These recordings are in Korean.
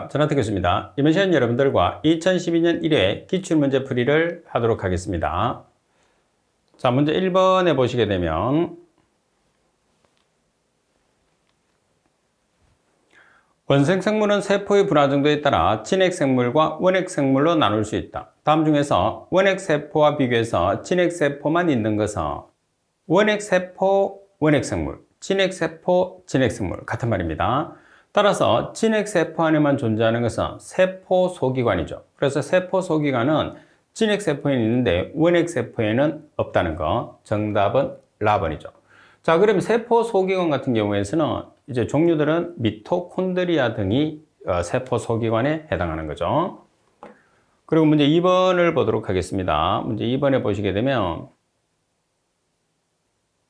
안녕하십니까. 전하태 교수입니다. 이번 시간 여러분들과 2012년 1회 기출문제 풀이를 하도록 하겠습니다. 자, 문제 1번에 보시게 되면 원생생물은 세포의 분화 정도에 따라 진핵생물과 원핵생물로 나눌 수 있다. 다음 중에서 원핵세포와 비교해서 진핵세포만 있는 것은 원핵세포, 원핵생물, 진핵세포, 진핵생물 같은 말입니다. 따라서 진핵세포 안에만 존재하는 것은 세포 소기관이죠. 그래서 세포 소기관은 진핵세포에는 있는데 원핵세포에는 없다는 거. 정답은 라번이죠. 자, 그러면 세포 소기관 같은 경우에서는 이제 종류들은 미토콘드리아 등이 세포 소기관에 해당하는 거죠. 그리고 문제 2번을 보도록 하겠습니다. 문제 2번에 보시게 되면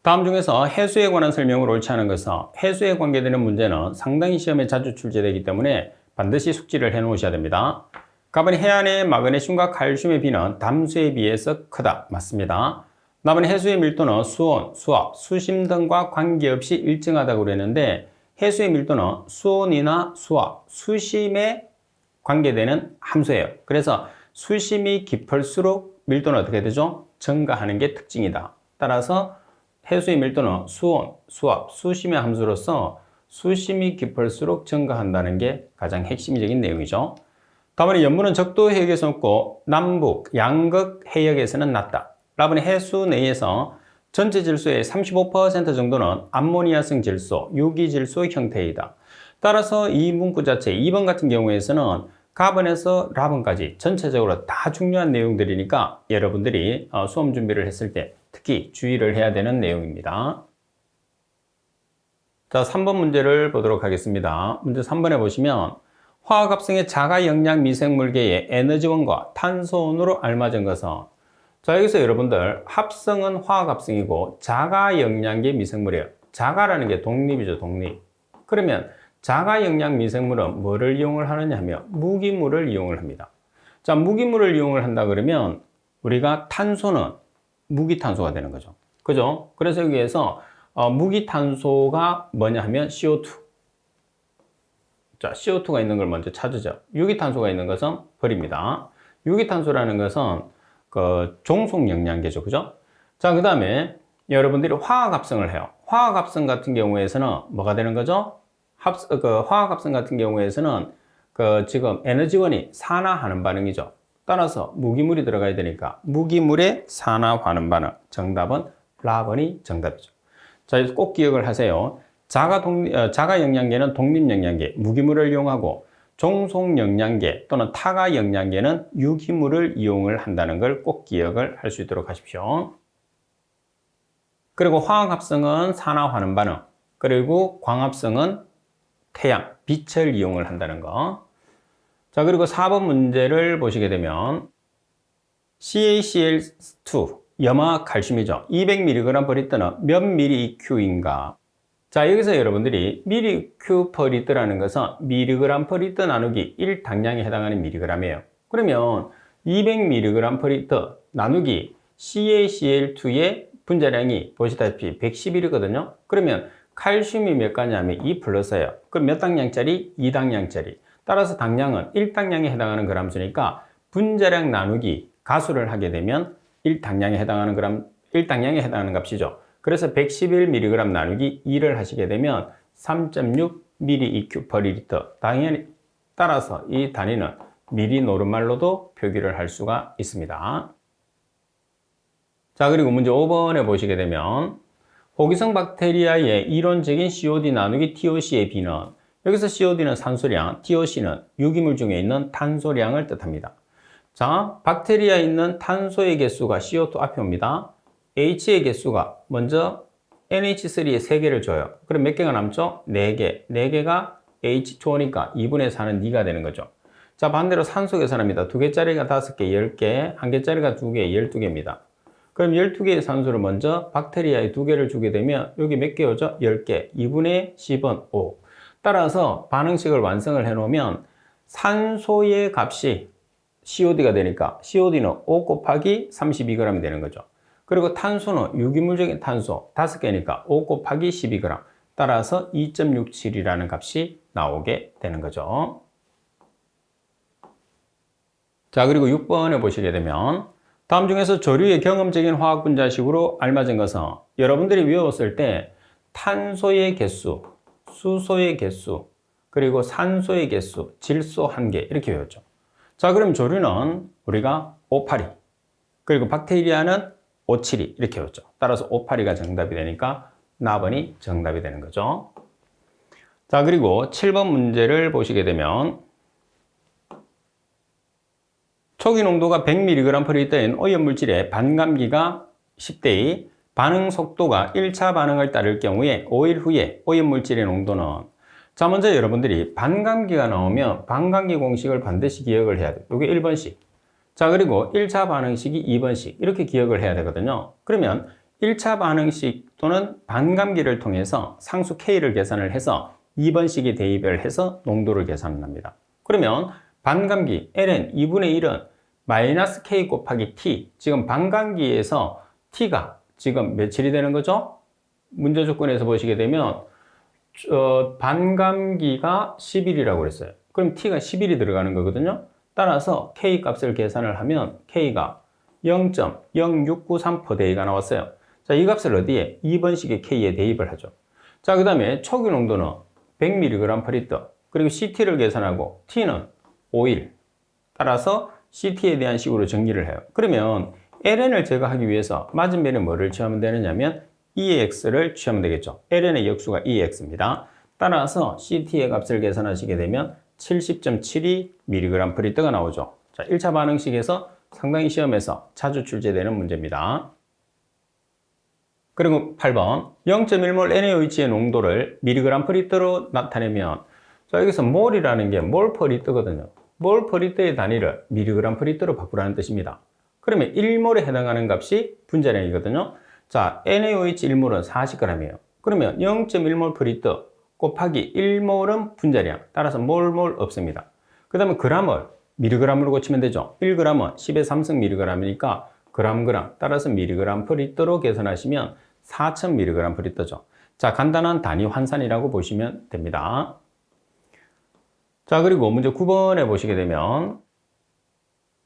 다음 중에서 해수에 관한 설명을 옳지 않은 것은 해수에 관계되는 문제는 상당히 시험에 자주 출제되기 때문에 반드시 숙지를 해 놓으셔야 됩니다. 갑은 해안의 마그네슘과 칼슘의 비는 담수에 비해서 크다. 맞습니다. 남은 해수의 밀도는 수온, 수압, 수심 등과 관계없이 일정하다고 그랬는데 해수의 밀도는 수온이나 수압, 수심에 관계되는 함수예요. 그래서 수심이 깊을수록 밀도는 어떻게 되죠? 증가하는 게 특징이다. 따라서 해수의 밀도는 수온, 수압, 수심의 함수로서 수심이 깊을수록 증가한다는 게 가장 핵심적인 내용이죠. 다음은 염분은 적도 해역에서 높고 남북, 양극 해역에서는 낮다. 라번에 해수 내에서 전체 질소의 35% 정도는 암모니아성 질소, 유기질소 형태이다. 따라서 이 문구 자체 2번 같은 경우에서는 가번에서 라번까지 전체적으로 다 중요한 내용들이니까 여러분들이 수험 준비를 했을 때 특히 주의를 해야 되는 내용입니다. 자, 3번 문제를 보도록 하겠습니다. 문제 3번에 보시면 화학합성의 자가영양 미생물계의 에너지원과 탄소원으로 알맞은 것은 자, 여기서 여러분들 합성은 화학합성이고 자가영양계 미생물이에요. 자가라는 게 독립이죠, 독립. 그러면 자가영양 미생물은 뭐를 이용을 하느냐 하면 무기물을 이용을 합니다. 자, 무기물을 이용을 한다 그러면 우리가 탄소는 무기탄소가 되는 거죠. 그죠? 그래서 여기에서 무기탄소가 뭐냐 하면 CO2. 자, CO2가 있는 걸 먼저 찾으죠. 유기탄소가 있는 것은 버립니다. 유기탄소라는 것은 종속영양계죠. 그죠? 자, 그 다음에 여러분들이 화학합성을 해요. 화학합성 같은 경우에서는 뭐가 되는 거죠? 화학합성 같은 경우에서는 지금 에너지원이 산화하는 반응이죠. 따라서 무기물이 들어가야 되니까 무기물의 산화하는 반응. 정답은 라번이 정답이죠. 자, 꼭 기억을 하세요. 자가영양계는 독립영양계, 무기물을 이용하고 종속영양계 또는 타가영양계는 유기물을 이용을 한다는 걸 꼭 기억을 할 수 있도록 하십시오. 그리고 화학합성은 산화하는 반응, 그리고 광합성은 태양, 빛을 이용을 한다는 거. 자, 그리고 4번 문제를 보시게 되면 CaCl2, 염화 칼슘이죠. 200mg/L는 몇 mEq인가? 자, 여기서 여러분들이 mEq/L라는 것은 mg/L 나누기 1당량에 해당하는 mg이에요. 그러면 200mg/L 나누기 CaCl2의 분자량이 보시다시피 111이거든요. 그러면 칼슘이 몇 가냐면 2 플러스예요. 그럼 몇 당량짜리? 2당량짜리. 따라서 당량은 1당량에 해당하는 그람수니까 분자량 나누기 가수를 하게 되면 1당량에 해당하는 값이죠. 그래서 111mg 나누기 2를 하시게 되면 3.6 mEq/L. 당연히 따라서 이 단위는 미리노르말로도 표기를 할 수가 있습니다. 자, 그리고 문제 5번에 보시게 되면 호기성 박테리아의 이론적인 COD 나누기 TOC의 비는 여기서 COD는 산소량, TOC는 유기물 중에 있는 탄소량을 뜻합니다. 자, 박테리아에 있는 탄소의 개수가 CO2 앞에 옵니다. H의 개수가 먼저 NH3에 3개를 줘요. 그럼 몇 개가 남죠? 4개. 4개가 H 초니까 2분의 4는 2가 되는 거죠. 자, 반대로 산소 계산합니다. 2개짜리가 5개, 10개, 1개짜리가 2개, 12개입니다. 그럼 12개의 산소를 먼저 박테리아에 2개를 주게 되면 여기 몇 개 오죠? 10개. 2분의 10은 5. 따라서 반응식을 완성을 해 놓으면 산소의 값이 COD가 되니까 COD는 5 곱하기 32g이 되는 거죠. 그리고 탄소는 유기물적인 탄소 5개니까 5 곱하기 12g. 따라서 2.67이라는 값이 나오게 되는 거죠. 자, 그리고 6번에 보시게 되면 다음 중에서 조류의 경험적인 화학 분자식으로 알맞은 것은 여러분들이 외웠을 때 탄소의 개수, 수소의 개수, 그리고 산소의 개수, 질소 1개 이렇게 외웠죠. 자, 그럼 조류는 우리가 582, 그리고 박테리아는 572 이렇게 외웠죠. 따라서 582가 정답이 되니까 나번이 정답이 되는 거죠. 자, 그리고 7번 문제를 보시게 되면 초기 농도가 100mg/L인 오염물질의 반감기가 10대2, 반응 속도가 1차 반응을 따를 경우에 5일 후에 오염물질의 농도는, 자, 먼저 여러분들이 반감기가 나오면 반감기 공식을 반드시 기억을 해야 돼요. 이게 1번씩. 자, 그리고 1차 반응식이 2번씩 이렇게 기억을 해야 되거든요. 그러면 1차 반응식 또는 반감기를 통해서 상수 K를 계산을 해서 2번식에 대입을 해서 농도를 계산합니다. 그러면 반감기 ln 2분의 1은 마이너스 K 곱하기 T, 지금 반감기에서 T가 지금 며칠이 되는 거죠? 문제 조건에서 보시게 되면 반감기가 10일이라고 그랬어요. 그럼 T가 10일이 들어가는 거거든요. 따라서 K 값을 계산을 하면 K가 0.0693%D가 나왔어요. 자, 이 값을 어디에? 2번식의 K에 대입을 하죠. 자, 그 다음에 초기 농도는 100mg/L, 그리고 CT를 계산하고 T는 5일. 따라서 CT에 대한 식으로 정리를 해요. 그러면 ln을 제거하기 위해서 맞은면에 뭐를 취하면 되느냐면 EX를 취하면 되겠죠. ln의 역수가 EX입니다. 따라서 CT의 값을 계산하시게 되면 70.72mg/L가 나오죠. 자, 1차 반응식에서 상당히 시험에서 자주 출제되는 문제입니다. 그리고 8번 0.1몰 NaOH의 농도를 mg/L로 나타내면, 자, 여기서 몰이라는 게 몰/리터거든요. 몰/리터의 단위를 mg/L로 바꾸라는 뜻입니다. 그러면 1몰에 해당하는 값이 분자량이거든요. 자, NaOH 1몰은 40g이에요. 그러면 0.1몰/리터 곱하기 1몰은 분자량, 따라서 몰 없습니다. 그 다음에 g을 mg으로 고치면 되죠. 1g은 10의 3승 mg이니까 g, 따라서 mg/L로 계산하시면 4000mg/L죠. 자, 간단한 단위 환산이라고 보시면 됩니다. 자, 그리고 문제 9번에 보시게 되면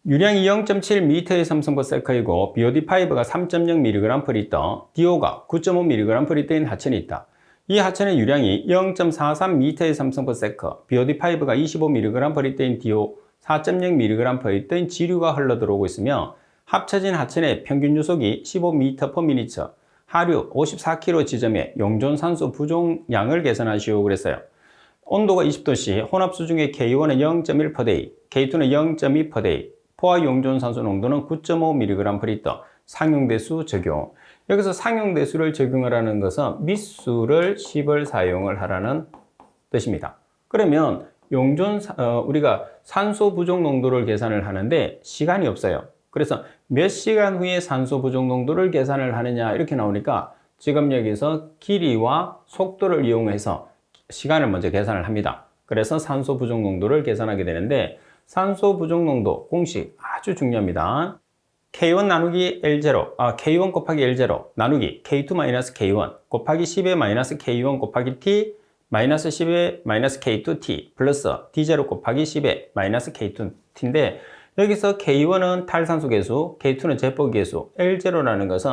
유량이 0.7m의 삼성퍼세커이고 BOD5가 3.0mg/L, DO가 9.5mg/L인 하천이 있다. 이 하천의 유량이 0.43m의 삼성퍼세커, BOD5가 25mg/L인 DO 4.0mg/L인 지류가 흘러들어오고 있으며 합쳐진 하천의 평균 유속이 15m/min, 하류 54kg 지점에 용존산소 부족량을 계산하시오 그랬어요. 온도가 20도씨 혼합수 중에 K1은 0.1%, K2는 0.2%, 포화 용존산소 농도는 9.5mg/L, 상용대수 적용. 여기서 상용대수를 적용하라는 것은 미수를 10을 사용을 하라는 뜻입니다. 그러면 우리가 산소 부족 농도를 계산을 하는데 시간이 없어요. 그래서 몇 시간 후에 산소 부족 농도를 계산을 하느냐 이렇게 나오니까 지금 여기서 길이와 속도를 이용해서 시간을 먼저 계산을 합니다. 그래서 산소 부족 농도를 계산하게 되는데, 산소 부족 농도 공식 아주 중요합니다. K1 나누기 L0, K1 곱하기 L0 나누기 K2-K1 곱하기 10의 -K1 곱하기 T 마이너스 10의 -K2 T 플러스 D0 곱하기 10의 -K2 T인데, 여기서 K1은 탈산소 계수, K2는 제법 계수, L0라는 것은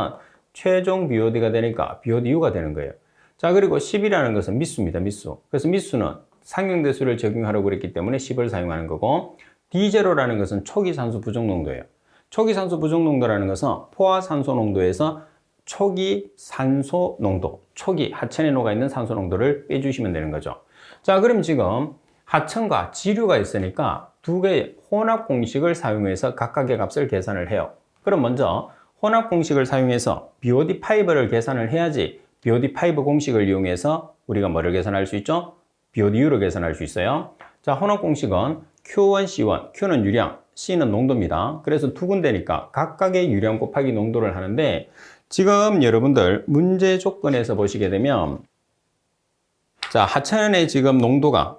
최종 BOD가 되니까 BODU가 되는 거예요. 자, 그리고 10이라는 것은 미수입니다. 미수. 그래서 미수는 상용대수를 적용하라고 그랬기 때문에 10을 사용하는 거고, D0라는 것은 초기 산소 부족 농도예요. 초기 산소 부족 농도라는 것은 포화 산소 농도에서 초기 산소 농도, 초기 하천에 녹아있는 산소 농도를 빼주시면 되는 거죠. 자, 그럼 지금 하천과 지류가 있으니까 두 개의 혼합 공식을 사용해서 각각의 값을 계산을 해요. 그럼 먼저 혼합 공식을 사용해서 BOD5를 계산을 해야지 BOD5 공식을 이용해서 우리가 뭐를 계산할 수 있죠? BODU를 계산할 수 있어요. 자, 혼합 공식은 Q1C1, Q는 유량, C는 농도입니다. 그래서 두 군데니까 각각의 유량 곱하기 농도를 하는데, 지금 여러분들 문제 조건에서 보시게 되면, 자, 하천의 지금 농도가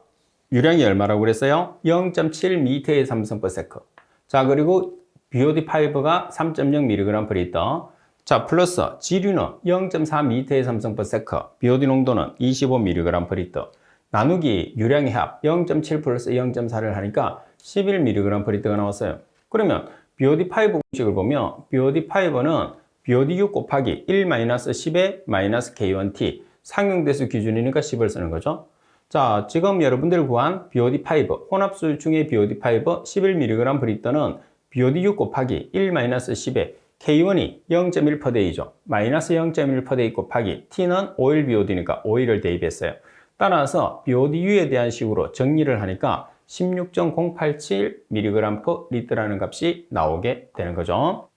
유량이 얼마라고 그랬어요? 0.7m의 삼성퍼세커. 자, 그리고 BOD5가 3.0mg/L. 자, 플러스 지류는 0.4m의 삼성퍼세커, BOD 농도는 25mg/L. 나누기 유량의 합 0.7 플러스 0.4를 하니까 11mg/L가 나왔어요. 그러면 BOD5 공식을 보면 BOD5는 BOD6 곱하기 1-10의 -K1T 상용대수 기준이니까 10을 쓰는 거죠. 자, 지금 여러분들 구한 BOD5, 혼합수 중에 BOD5 11mg/L는 BOD6 곱하기 1-10의 K1이 0.1%D이죠. 마이너스 0.1%D 곱하기 T는 오일 BOD니까 오일을 대입했어요. 따라서 BODU에 대한 식으로 정리를 하니까 16.087mg/L라는 값이 나오게 되는 거죠.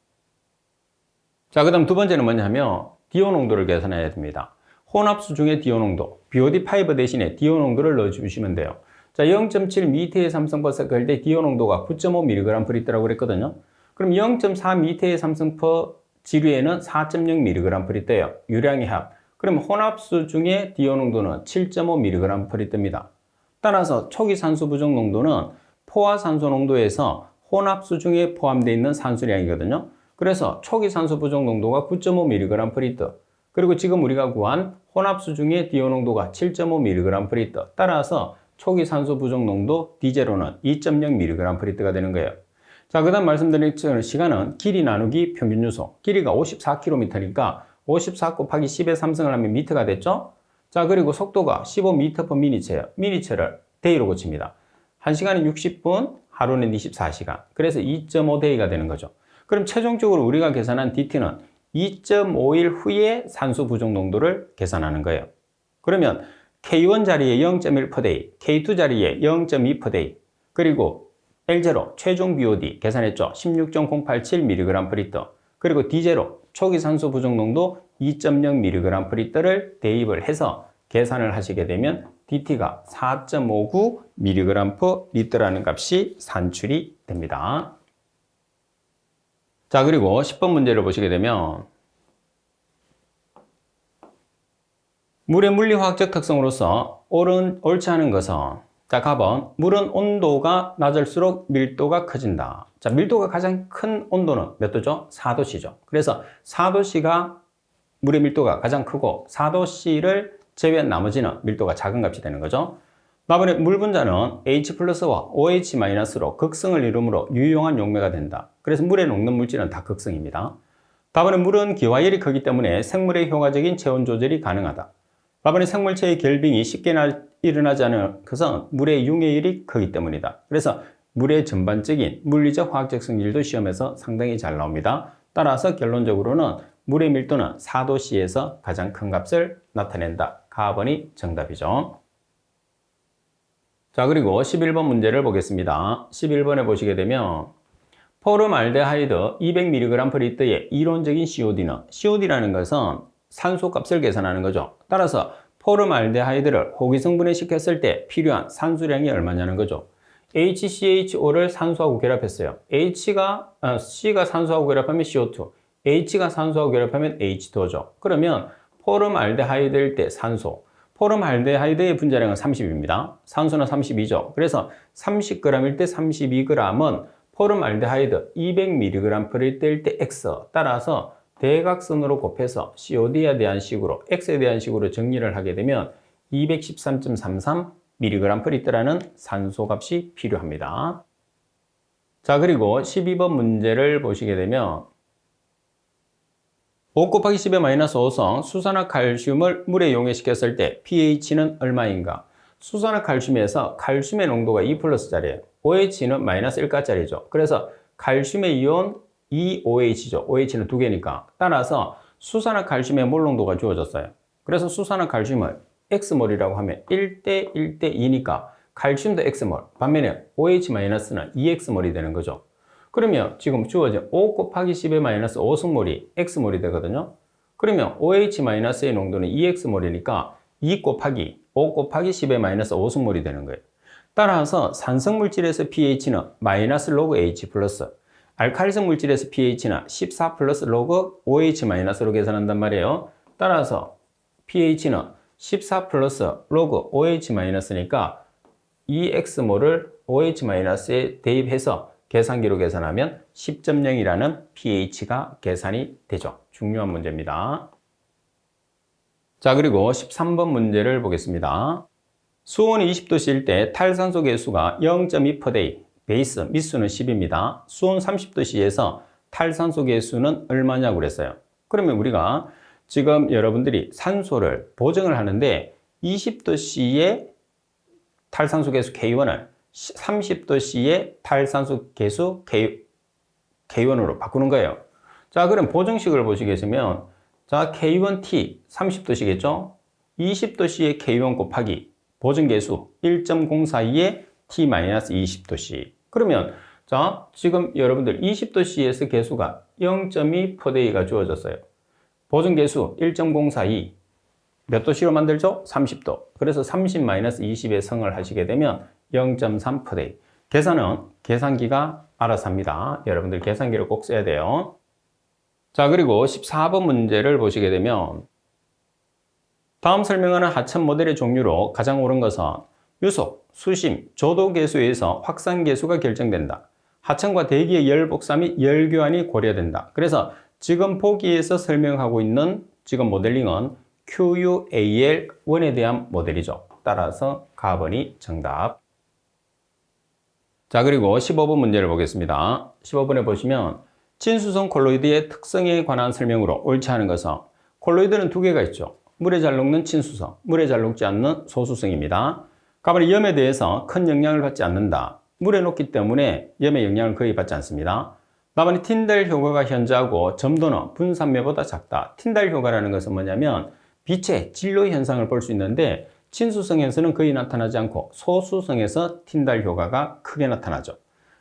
자, 그 다음 두 번째는 뭐냐면 DO 농도를 계산해야 됩니다. 혼합수 중에 DO 농도, BOD5 대신에 DO 농도를 넣어주시면 돼요. 자, 0.7 미터의 삼성퍼 할 때 DO 농도가 9.5mg/L라고 그랬거든요. 그럼 0.4 미터의 삼성퍼 지류에는 4.0mg/L예요. 유량의 합. 그럼 혼합수 중에 DO 농도는 7.5mg/L입니다. 따라서 초기 산소 부족 농도는 포화 산소 농도에서 혼합수 중에 포함되어 있는 산수량이거든요. 그래서 초기 산소 부족 농도가 9.5mg/L. 그리고 지금 우리가 구한 혼합수 중에 DO 농도가 7.5mg/L. 따라서 초기 산소 부족 농도 D0는 2.0mg/L가 되는 거예요. 자, 그 다음 말씀드린 시간은 길이 나누기 평균 유속. 길이가 54km니까 54 곱하기 10의 3승을 하면 미터가 됐죠? 자, 그리고 속도가 15m/mini체예요. 미니체를 데이로 고칩니다. 1시간은 60분, 하루는 24시간. 그래서 2.5데이가 되는 거죠. 그럼 최종적으로 우리가 계산한 DT는 2.5일 후에 산소 부족 농도를 계산하는 거예요. 그러면 K1 자리에 0.1%D, K2 자리에 0.2%D, 그리고 L0 최종 BOD 계산했죠. 16.087mg/L. 그리고 D0 초기 산소 부족 농도 2.0mg/L를 대입을 해서 계산을 하시게 되면 DT가 4.59mg/L라는 값이 산출이 됩니다. 자, 그리고 10번 문제를 보시게 되면 물의 물리화학적 특성으로서 옳지 않은 것은, 자, 가번 물은 온도가 낮을수록 밀도가 커진다. 자, 밀도가 가장 큰 온도는 몇 도죠? 4도씨죠. 그래서 4도씨가 물의 밀도가 가장 크고 4도씨를 제외한 나머지는 밀도가 작은 값이 되는 거죠. 다음에 물 분자는 H+와 OH-로 극성을 이루므로 유용한 용매가 된다. 그래서 물에 녹는 물질은 다 극성입니다. 다음에 물은 기화열이 크기 때문에 생물의 효과적인 체온 조절이 가능하다. 다음에 생물체의 결빙이 쉽게 일어나지 않은 것은 물의 융해율이 크기 때문이다. 그래서 물의 전반적인 물리적 화학적 성질도 시험에서 상당히 잘 나옵니다. 따라서 결론적으로는 물의 밀도는 4도씨에서 가장 큰 값을 나타낸다. 가번이 정답이죠. 자, 그리고 11번 문제를 보겠습니다. 11번에 보시게 되면 포름알데하이드 200mg/L의 이론적인 COD는, COD라는 것은 산소 값을 계산하는 거죠. 따라서 포름알데하이드를 호기성분해 시켰을 때 필요한 산수량이 얼마냐는 거죠. HCHO를 산소하고 결합했어요. C가 산소하고 결합하면 CO2, H가 산소하고 결합하면 H2O죠. 그러면 포름알데하이드일 때 산소, 포름알데하이드의 분자량은 30입니다. 산소는 32죠. 그래서 30g일 때 32g은 포름알데하이드 200mg/L일 때 X. 따라서 대각선으로 곱해서 COD에 대한 식으로, X에 대한 식으로 정리를 하게 되면 213.33mg/L라는 산소 값이 필요합니다. 자, 그리고 12번 문제를 보시게 되면 5 곱하기 10의 -5성 수산화 칼슘을 물에 용해시켰을 때 pH는 얼마인가? 수산화 칼슘에서 칼슘의 농도가 2+짜리예요. OH는 -1가짜리죠. 그래서 칼슘의 이온 2OH죠. OH는 2개니까. 따라서 수산화 칼슘의 몰 농도가 주어졌어요. 그래서 수산화 칼슘을 X몰이라고 하면 1대 1대 2니까 칼슘도 X몰, 반면에 OH-는 2X몰이 되는 거죠. 그러면 지금 주어진 5 곱하기 10의 -5승몰이 X몰이 되거든요. 그러면 OH-의 농도는 2X몰이니까 5 곱하기 10의 -5승몰이 되는 거예요. 따라서 산성물질에서 pH는 -log H+, 알칼리성 물질에서 pH는 14 log OH-로 계산한단 말이에요. 따라서 pH는 14 log OH-니까 2X몰을 OH-에 대입해서 계산기로 계산하면 10.0이라는 pH가 계산이 되죠. 중요한 문제입니다. 자, 그리고 13번 문제를 보겠습니다. 수온이 20도씨일 때 탈산소 계수가 0.2%, 베이스, 밑수는 10입니다. 수온 30도씨에서 탈산소 계수는 얼마냐고 그랬어요. 그러면 우리가 지금 여러분들이 산소를 보정을 하는데 20도씨의 탈산소 계수 K1을 30도씨의 탈산소 계수 K1으로 바꾸는 거예요. 자, 그럼 보정식을 보시겠으면 자, K1T 30도씨겠죠? 20도씨의 K1 곱하기 보정계수 1.042의 T-20도씨. 그러면 자, 지금 여러분들 20도씨에서 계수가 0.2%가 주어졌어요. 보정계수 1.042 몇 도씨로 만들죠? 30도. 그래서 30-20의 성을 하시게 되면 0.3%. 계산은 계산기가 알아서 합니다. 여러분들 계산기를 꼭 써야 돼요. 자, 그리고 14번 문제를 보시게 되면 다음 설명하는 하천 모델의 종류로 가장 옳은 것은 유속, 수심, 조도 계수에서 확산 계수가 결정된다. 하천과 대기의 열 복사 및 열 교환이 고려된다. 그래서 지금 보기에서 설명하고 있는 지금 모델링은 QUAL1에 대한 모델이죠. 따라서 가번이 정답. 자, 그리고 15번 문제를 보겠습니다. 15번에 보시면 친수성 콜로이드의 특성에 관한 설명으로 옳지 않은 것은 콜로이드는 두 개가 있죠. 물에 잘 녹는 친수성, 물에 잘 녹지 않는 소수성입니다. 가번이 염에 대해서 큰 영향을 받지 않는다. 물에 녹기 때문에 염의 영향을 거의 받지 않습니다. 나번이 틴달 효과가 현저하고 점도는 분산매보다 작다. 틴달 효과라는 것은 뭐냐면 빛의 진로 현상을 볼 수 있는데 친수성에서는 거의 나타나지 않고 소수성에서 틴달 효과가 크게 나타나죠.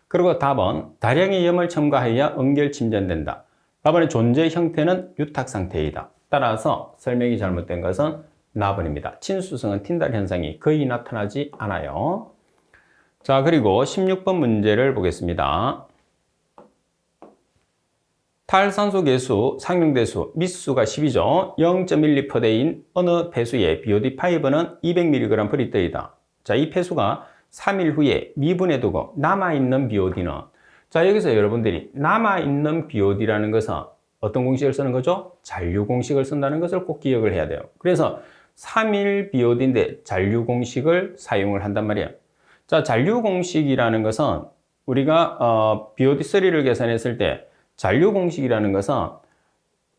그리고 답은 다량의 염을 첨가하여 응결 침전된다. 답안의 존재 형태는 유탁 상태이다. 따라서 설명이 잘못된 것은 나번입니다. 친수성은 틴달 현상이 거의 나타나지 않아요. 자, 그리고 16번 문제를 보겠습니다. 탈산소 계수, 상용대수, 밑수가 10이죠. 0.12%인 어느 폐수의 BOD5는 200mg/L이다. 자, 이 폐수가 3일 후에 미분해 두고 남아있는 BOD는 자, 여기서 여러분들이 남아있는 BOD라는 것은 어떤 공식을 쓰는 거죠? 잔류 공식을 쓴다는 것을 꼭 기억을 해야 돼요. 그래서 3일 BOD인데 잔류 공식을 사용을 한단 말이에요. 자, 잔류 공식이라는 것은 우리가 BOD3를 계산했을 때 잔류 공식이라는 것은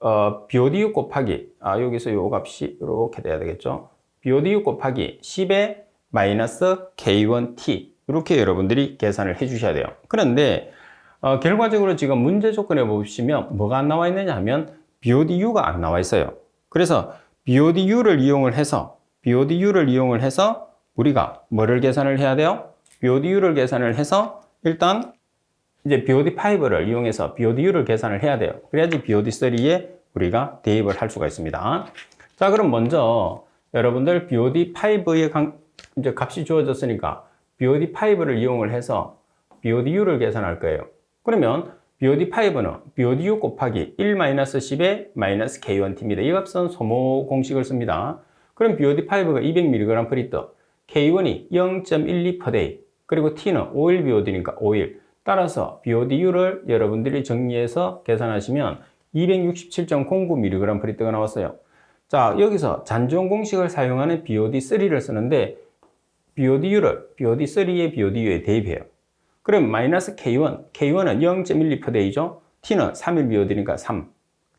BOD6 곱하기 여기서 요 값이 이렇게 돼야 되겠죠. BOD6 곱하기 10의 마이너스 K1T 이렇게 여러분들이 계산을 해 주셔야 돼요. 그런데 결과적으로 지금 문제 조건에 보시면 뭐가 안 나와 있느냐 하면 BODU가 안 나와 있어요. 그래서 BODU를 이용을 해서 우리가 뭐를 계산을 해야 돼요? BODU를 계산을 해서 일단 이제 BOD5를 이용해서 BODU를 계산을 해야 돼요. 그래야지 BOD3에 우리가 대입을 할 수가 있습니다. 자, 그럼 먼저 여러분들 BOD5의 이제 값이 주어졌으니까 BOD5를 이용을 해서 BODU를 계산할 거예요. 그러면 BOD5는 BODU 곱하기 1-10의 -K1T입니다. 이 값은 소모 공식을 씁니다. 그럼 BOD5가 200mg/L, K1이 0.12%, 그리고 T는 5일 BOD니까 5일. 따라서 BODU를 여러분들이 정리해서 계산하시면 267.09mg/L가 나왔어요. 자, 여기서 잔존 공식을 사용하는 BOD3를 쓰는데 BODU를 BOD3의 BODU에 대입해요. 그럼 마이너스 K1, K1은 0.12%이죠. T는 3일 BOD니까 3.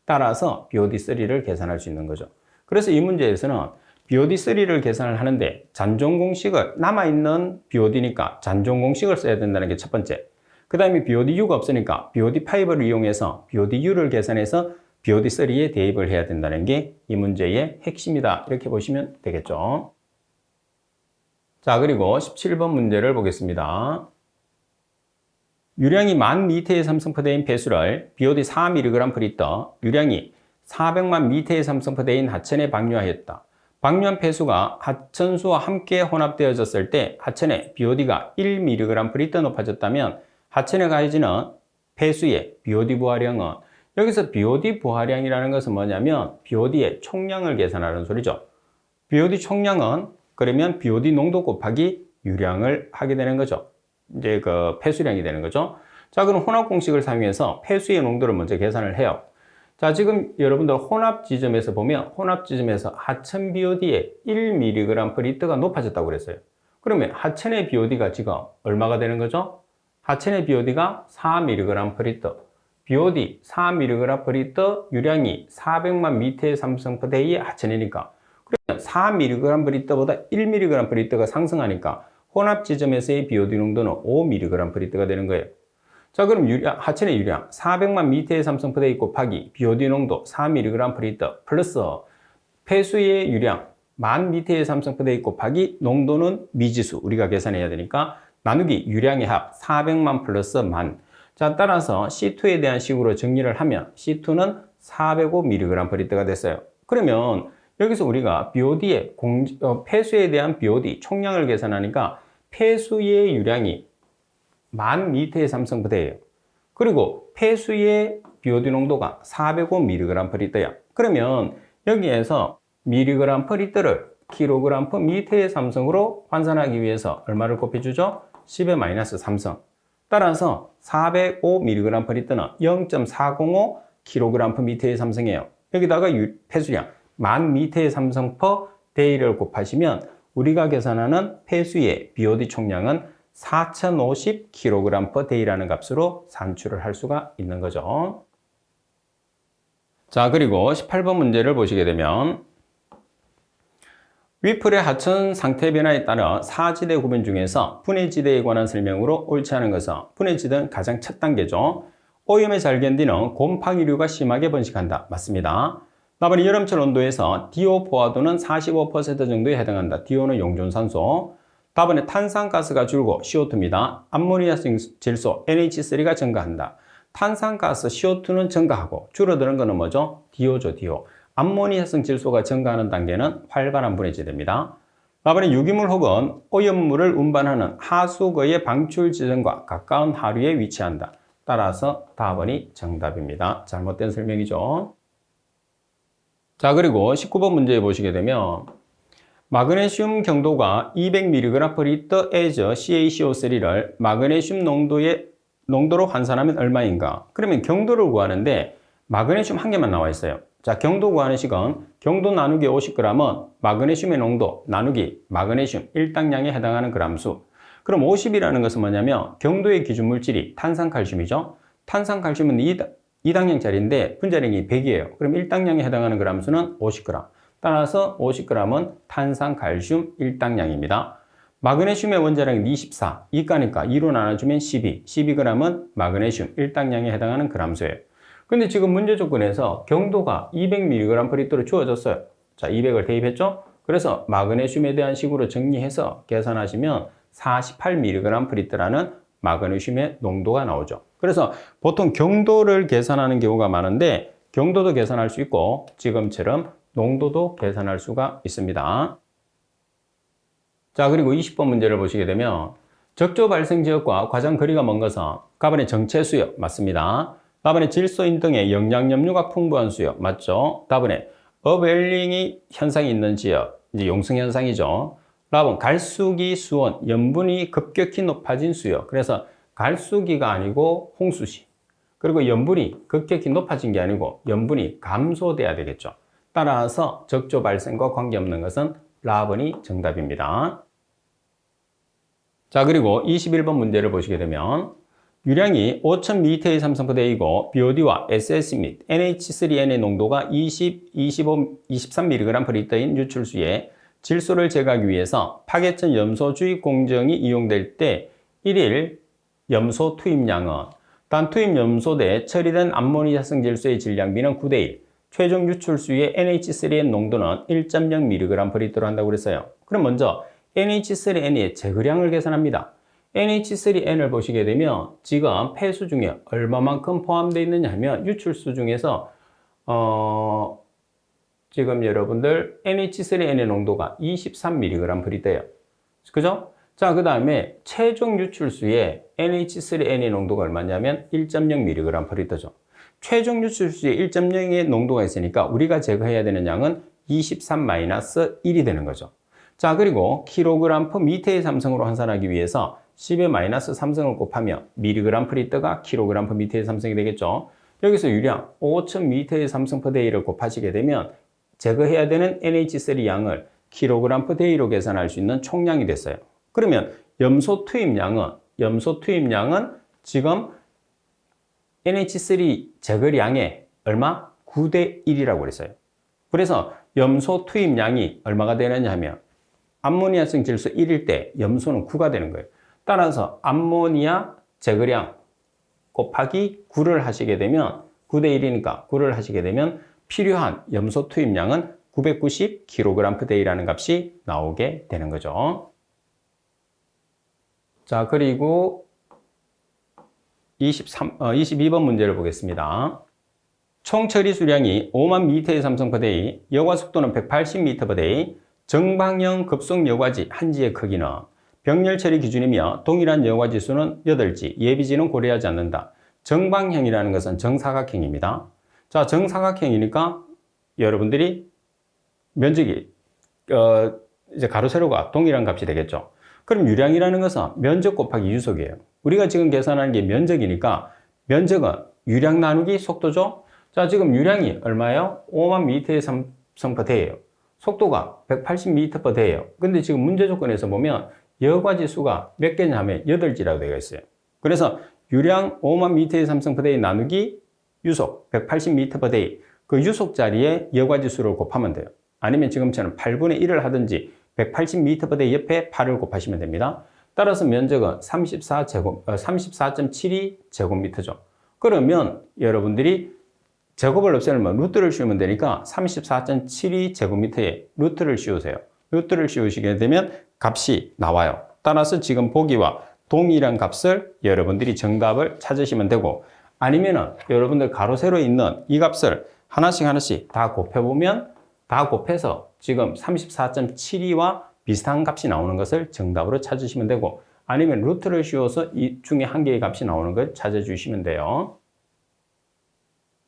따라서 BOD3를 계산할 수 있는 거죠. 그래서 이 문제에서는 BOD3를 계산을 하는데 잔존 공식을 남아있는 BOD니까 잔존 공식을 써야 된다는 게 첫 번째. 그 다음에 BODU가 없으니까 BOD5를 이용해서 BODU를 계산해서 BOD3에 대입을 해야 된다는 게 이 문제의 핵심이다. 이렇게 보시면 되겠죠. 자, 그리고 17번 문제를 보겠습니다. 유량이 10,000m의 삼성포대인 폐수를 BOD 4mg/L, 유량이 400만 m의 삼성포대인 하천에 방류하였다. 방류한 폐수가 하천수와 함께 혼합되어졌을 때 하천의 BOD가 1mg/L 높아졌다면 하천에 가해지는 폐수의 BOD 부하량은 여기서 BOD 부하량이라는 것은 뭐냐면 BOD의 총량을 계산하는 소리죠. BOD 총량은 그러면 BOD 농도 곱하기 유량을 하게 되는 거죠. 이제 그 폐수량이 되는 거죠. 자, 그럼 혼합 공식을 사용해서 폐수의 농도를 먼저 계산을 해요. 자, 지금 여러분들 혼합 지점에서 보면 혼합 지점에서 하천 BOD의 1mg/L가 높아졌다고 그랬어요. 그러면 하천의 BOD가 지금 얼마가 되는 거죠? 하천의 BOD가 4mg/L, BOD 4mg/L, 유량이 400만 미터의 삼성포대의 하천이니까 그러면 4mg/L보다 1mg/L가 상승하니까 혼합 지점에서의 BOD 농도는 5mg/L가 되는 거예요. 자, 그럼 하천의 유량 400만 미터의 삼성포대 곱하기 BOD 농도 4mg/L 플러스 폐수의 유량 10,000 미터의 삼성포대 곱하기 농도는 미지수 우리가 계산해야 되니까 나누기 유량의 합 400만 플러스 10,000. 자, 따라서 C2에 대한 식으로 정리를 하면 C2는 405mg/L가 됐어요. 그러면 여기서 우리가 BOD의 폐수에 대한 BOD 총량을 계산하니까 폐수의 유량이 10,000 미터의 삼성포대예요. 그리고 폐수의 BOD 농도가 405mg/L야. 그러면 여기에서 mg/L을 kg/m의 삼성으로 환산하기 위해서 얼마를 곱해주죠? 10의 마이너스 3성. 따라서 405mg/L는 0.405 kg/m의 삼성이에요. 여기다가 폐수량 10,000 미터의 삼성 per day를 곱하시면 우리가 계산하는 폐수의 BOD 총량은 4050 kg/day라는 값으로 산출을 할 수가 있는 거죠. 자, 그리고 18번 문제를 보시게 되면 위플의 하천 상태 변화에 따라 사지대 구분 중에서 분해지대에 관한 설명으로 옳지 않은 것은 분해지대는 가장 첫 단계죠. 오염에 잘 견디는 곰팡이류가 심하게 번식한다. 맞습니다. 답은 여름철 온도에서 DO 포화도는 45% 정도에 해당한다. DO는 용존산소. 답은 탄산가스가 줄고 CO2입니다. 암모니아성 질소 NH3가 증가한다. 탄산가스 CO2는 증가하고 줄어드는 것은 뭐죠? DO죠, DO. 암모니아성 질소가 증가하는 단계는 활발한 분해지대입니다. 답은 유기물 혹은 오염물을 운반하는 하수구의 방출 지점과 가까운 하류에 위치한다. 따라서 답은이 정답입니다. 잘못된 설명이죠. 자, 그리고 19번 문제 보시게 되면 마그네슘 경도가 200mg/L as CaCO3를 마그네슘 농도로 환산하면 얼마인가? 그러면 경도를 구하는데 마그네슘 한 개만 나와 있어요. 자, 경도 구하는 식은 경도 나누기 50g은 마그네슘의 농도 나누기 마그네슘 일당량에 해당하는 그람수. 그럼 50이라는 것은 뭐냐면 경도의 기준 물질이 탄산칼슘이죠. 탄산칼슘은 2당량짜리인데 분자량이 100이에요. 그럼 1당량에 해당하는 그람수는 50g. 따라서 50g은 탄산칼슘 1당량입니다. 마그네슘의 원자량이 24, 이가니까 2로 나눠주면 12, 12g은 마그네슘 1당량에 해당하는 그람수예요. 근데 지금 문제 조건에서 경도가 200mg/L로 주어졌어요. 자, 200을 대입했죠? 그래서 마그네슘에 대한 식으로 정리해서 계산하시면 48mg/L라는 마그네슘의 농도가 나오죠. 그래서 보통 경도를 계산하는 경우가 많은데 경도도 계산할 수 있고 지금처럼 농도도 계산할 수가 있습니다. 자, 그리고 20번 문제를 보시게 되면 적조 발생 지역과 과장 거리가 먼 것은 답안의 정체 수요. 맞습니다. 답안의 질소인 등의 영양 염료가 풍부한 수요. 맞죠? 답안의 어웰링이 현상이 있는 지역, 이제 용성 현상이죠. 답은 갈수기 수온, 염분이 급격히 높아진 수요. 그래서 갈수기가 아니고 홍수시. 그리고 염분이 급격히 높아진 게 아니고 염분이 감소돼야 되겠죠. 따라서 적조 발생과 관계없는 것은 라번이 정답입니다. 자, 그리고 21번 문제를 보시게 되면 유량이 5000m의 삼성포대이고 BOD와 SS 및 NH3N의 농도가 20, 25, 23mg/L인 유출수에 질소를 제거하기 위해서 파괴천 염소 주입 공정이 이용될 때 1일 염소 투입량은 단 투입 염소 대 처리된 암모니아성 질소의 질량비는 9대1, 최종 유출수의 NH3N 농도는 1.0mg/L로 한다고 그랬어요. 그럼 먼저 NH3N의 제거량을 계산합니다. NH3N을 보시게 되면 지금 폐수 중에 얼마만큼 포함되어 있느냐 하면 유출수 중에서 지금 여러분들 NH3N의 농도가 23mg/L예요. 그죠? 자, 그 다음에 최종 유출수의 NH3N의 농도가 얼마냐면 1.0mg/L죠. 최종 유출수의 1.0의 농도가 있으니까 우리가 제거해야 되는 양은 23-1이 되는 거죠. 자, 그리고 kg/m의 삼성으로 환산하기 위해서 10의 마이너스 3성을 곱하면 mg/L가 kg/m의 삼성이 되겠죠. 여기서 유량 5000m의 삼성 per day를 곱하시게 되면 제거해야 되는 NH3 양을 kg/day로 계산할 수 있는 총량이 됐어요. 그러면 염소 투입량은 염소 투입량은 지금 NH3 제거량의 얼마? 9대 1이라고 그랬어요. 그래서 염소 투입량이 얼마가 되느냐 하면 암모니아성 질소 1일 때 염소는 9가 되는 거예요. 따라서 암모니아 제거량 곱하기 9를 하시게 되면 9대 1이니까 9를 하시게 되면 필요한 염소 투입량은 990kg/day라는 값이 나오게 되는 거죠. 자, 그리고 22번 문제를 보겠습니다. 총 처리 수량이 5만 미터의 삼성/day, 여과 속도는 180m/day, 정방형 급속 여과지 한지의 크기는 병렬 처리 기준이며 동일한 여과지 수는 8지, 예비지는 고려하지 않는다. 정방형이라는 것은 정사각형입니다. 자, 정사각형이니까 여러분들이 면적이 이제 가로 세로가 동일한 값이 되겠죠. 그럼 유량이라는 것은 면적 곱하기 유속이에요. 우리가 지금 계산하는 게 면적이니까 면적은 유량 나누기 속도죠. 자, 지금 유량이 얼마예요? 5만 미터의 삼성/day예요. 속도가 180m/day예요. 근데 지금 문제 조건에서 보면 여과지 수가 몇 개냐 하면 8지라고 되어 있어요. 그래서 유량 5만 미터의 삼성/day 나누기 유속 180m/day, 그 유속 자리에 여과지 수를 곱하면 돼요. 아니면 지금처럼 8분의 1을 하든지 180m/day 옆에 8을 곱하시면 됩니다. 따라서 면적은 34.72제곱미터죠. 그러면 여러분들이 제곱을 없애면 루트를 씌우면 되니까 34.72제곱미터에 루트를 씌우세요. 루트를 씌우시게 되면 값이 나와요. 따라서 지금 보기와 동일한 값을 여러분들이 정답을 찾으시면 되고, 아니면은 여러분들 가로 세로에 있는 이 값을 하나씩 다 곱해보면 다 곱해서 지금 34.72와 비슷한 값이 나오는 것을 정답으로 찾으시면 되고, 아니면 루트를 씌워서 이 중에 한 개의 값이 나오는 걸 찾아주시면 돼요.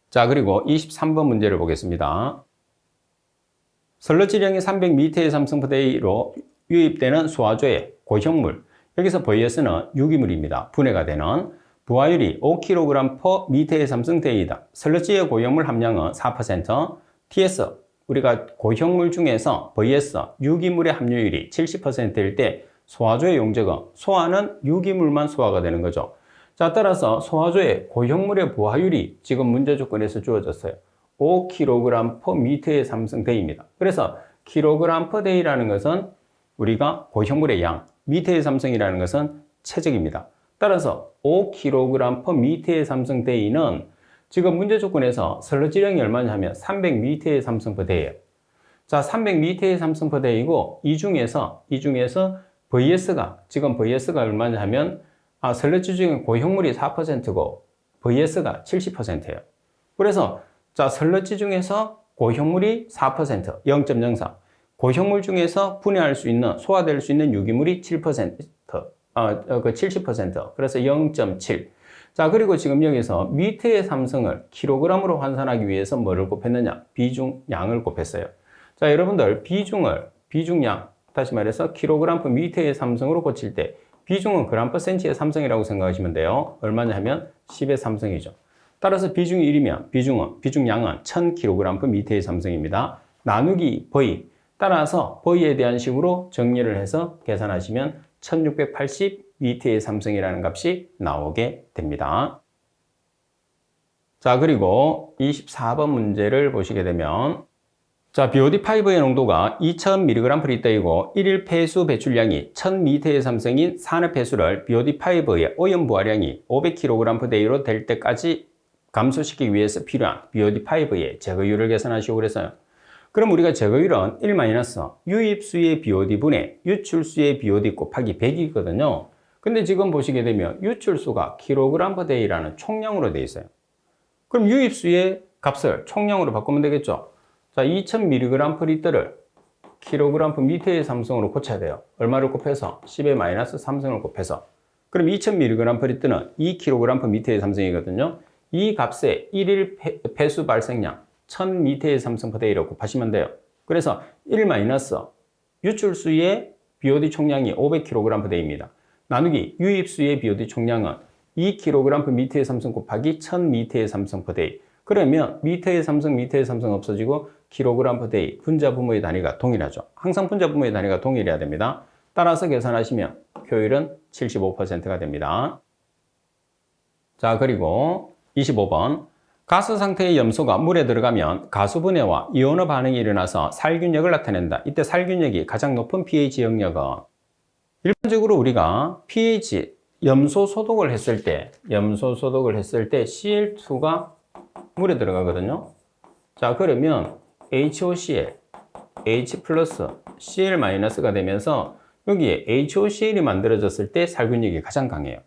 자, 그리고 23번 문제를 보겠습니다. 선로질량이 300m의 삼성/day로 유입되는 소화조의 고형물, 여기서 VS는 유기물입니다. 분해가 되는 부하율이 5kg/m의 삼성/day이다. 선로지의 고형물 함량은 4%, TS, 우리가 고형물 중에서 VS, 유기물의 함유율이 70%일 때 소화조의 용적은, 소화는 유기물만 소화가 되는 거죠. 자, 따라서 소화조의 고형물의 부하율이 지금 문제 조건에서 주어졌어요. 5kg/m의 삼성/day입니다. 그래서 kg/day라는 것은 우리가 고형물의 양, 미터의 삼성이라는 것은 체적입니다. 따라서 5kg/m의 삼성/day는 지금 문제 조건에서 선로질량이 얼마냐 하면 300m의 삼성/day예요. 자, 300m의 삼성/day이고 이 중에서 VS가 지금 VS가 얼마냐 하면 선로질 중에 고형물이 4%고 VS가 70%예요. 그래서 자, 선로질 중에서 고형물이 4%, 0.04. 고형물 중에서 분해할 수 있는, 소화될 수 있는 유기물이 7%, 70%. 그래서 0.7. 자, 그리고 지금 여기서 미터의 삼성을 킬로그램으로 환산하기 위해서 뭐를 곱했느냐? 비중량을 곱했어요. 자, 여러분들 비중량, 다시 말해서 킬로그램 미터의 삼성으로 고칠 때 비중은 그램 센치의 삼성이라고 생각하시면 돼요. 얼마냐 하면 10의 삼성이죠. 따라서 비중이 1이면 비중량은 1000kg 미터의 삼성입니다. 나누기 V. 따라서 V에 대한 식으로 정리를 해서 계산하시면 1680m의 삼성이라는 값이 나오게 됩니다. 자, 그리고 24번 문제를 보시게 되면, 자, BOD5의 농도가 2000mg/L이고 1일 폐수 배출량이 1000m의 삼성인 산업 폐수를 BOD5의 오염 부하량이 500kg/day로 될 때까지 감소시키기 위해서 필요한 BOD5의 제거율을 계산하시고 그래서요. 그럼 우리가 제거율은 1 유입수의 BOD분의 유출수의 BOD 곱하기 100이거든요. 근데 지금 보시게 되면 유출수가 kg/day라는 총량으로 되어 있어요. 그럼 유입수의 값을 총량으로 바꾸면 되겠죠. 자, 2000mg/L을 kg/m의 삼성으로 고쳐야 돼요. 얼마를 곱해서? 10의 -3성을 곱해서. 그럼 2000mg/L은 2kg/m의 삼성이거든요. 이 값에 1일 폐수 발생량 1000m의 삼성/day로 곱하시면 돼요. 그래서 1 유출수의 BOD 총량이 500kg/day입니다. 나누기 유입수의 BOD 총량은 2kg/m의 삼성 곱하기 1000m의 삼성/day. 그러면 미터의 삼성 없어지고 kg/day, 분자 분모의 단위가 동일하죠. 항상 분자 분모의 단위가 동일해야 됩니다. 따라서 계산하시면 효율은 75%가 됩니다. 자, 그리고 25번. 가스 상태의 염소가 물에 들어가면 가수분해와 이온화 반응이 일어나서 살균력을 나타낸다. 이때 살균력이 가장 높은 pH 영역은 일반적으로 우리가 pH 염소 소독을 했을 때 Cl2가 물에 들어가거든요. 자, 그러면 HOCl, H 플러스 Cl 마이너스가 되면서 여기에 HOCl이 만들어졌을 때 살균력이 가장 강해요.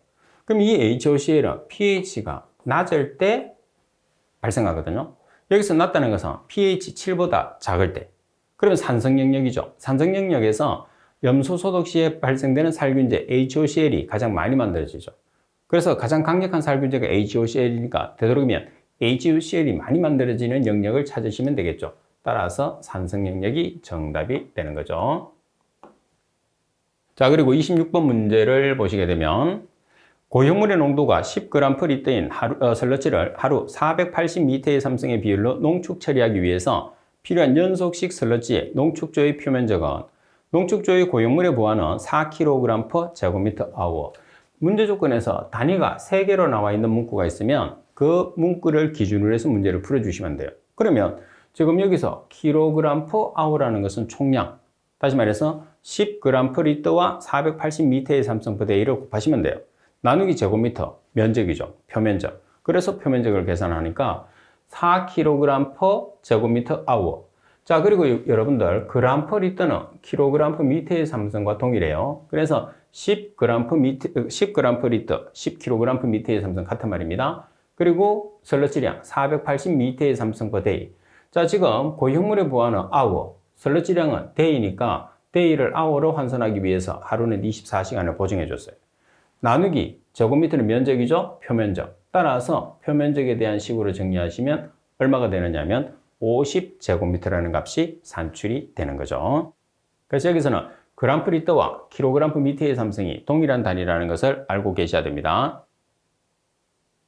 그럼 이 HOCl은 pH가 낮을 때 발생하거든요. 여기서 낮다는 것은 pH 7보다 작을 때. 그러면 산성 영역이죠. 산성 영역에서 염소 소독 시에 발생되는 살균제 HOCl이 가장 많이 만들어지죠. 그래서 가장 강력한 살균제가 HOCl이니까 되도록이면 HOCl이 많이 만들어지는 영역을 찾으시면 되겠죠. 따라서 산성 영역이 정답이 되는 거죠. 자, 그리고 26번 문제를 보시게 되면 고형물의 농도가 10g/L인 슬러지를 하루 480m의 삼성의 비율로 농축 처리하기 위해서 필요한 연속식 슬러지의 농축조의 표면적은 농축조의 고형물의 부하는 4kg/제곱미터/hr. 문제 조건에서 단위가 3개로 나와 있는 문구가 있으면 그 문구를 기준으로 해서 문제를 풀어주시면 돼요. 그러면 지금 여기서 kg/h라는 것은 총량, 다시 말해서 10g/L와 480m의 삼성포대를 곱하시면 돼요. 나누기 제곱미터, 면적이죠. 표면적. 그래서 표면적을 계산하니까 4kg/제곱미터/hr. 자, 그리고 여러분들 g/L는 kg/m의 삼성과 동일해요. 그래서 10g/L, 10kg/m의 삼성 같은 말입니다. 그리고 슬러지량 480m의 삼성포대. 자, 지금 고형물의 부하는 hour, 슬러지량은 day니까 day를 hour로 환산하기 위해서 하루는 24시간을 보정해 줬어요. 나누기 제곱미터는 면적이죠. 표면적. 따라서 표면적에 대한 식으로 정리하시면 얼마가 되느냐면 50제곱미터라는 값이 산출이 되는 거죠. 그래서 여기서는 g/L와 kg/m의 삼성이 동일한 단위라는 것을 알고 계셔야 됩니다.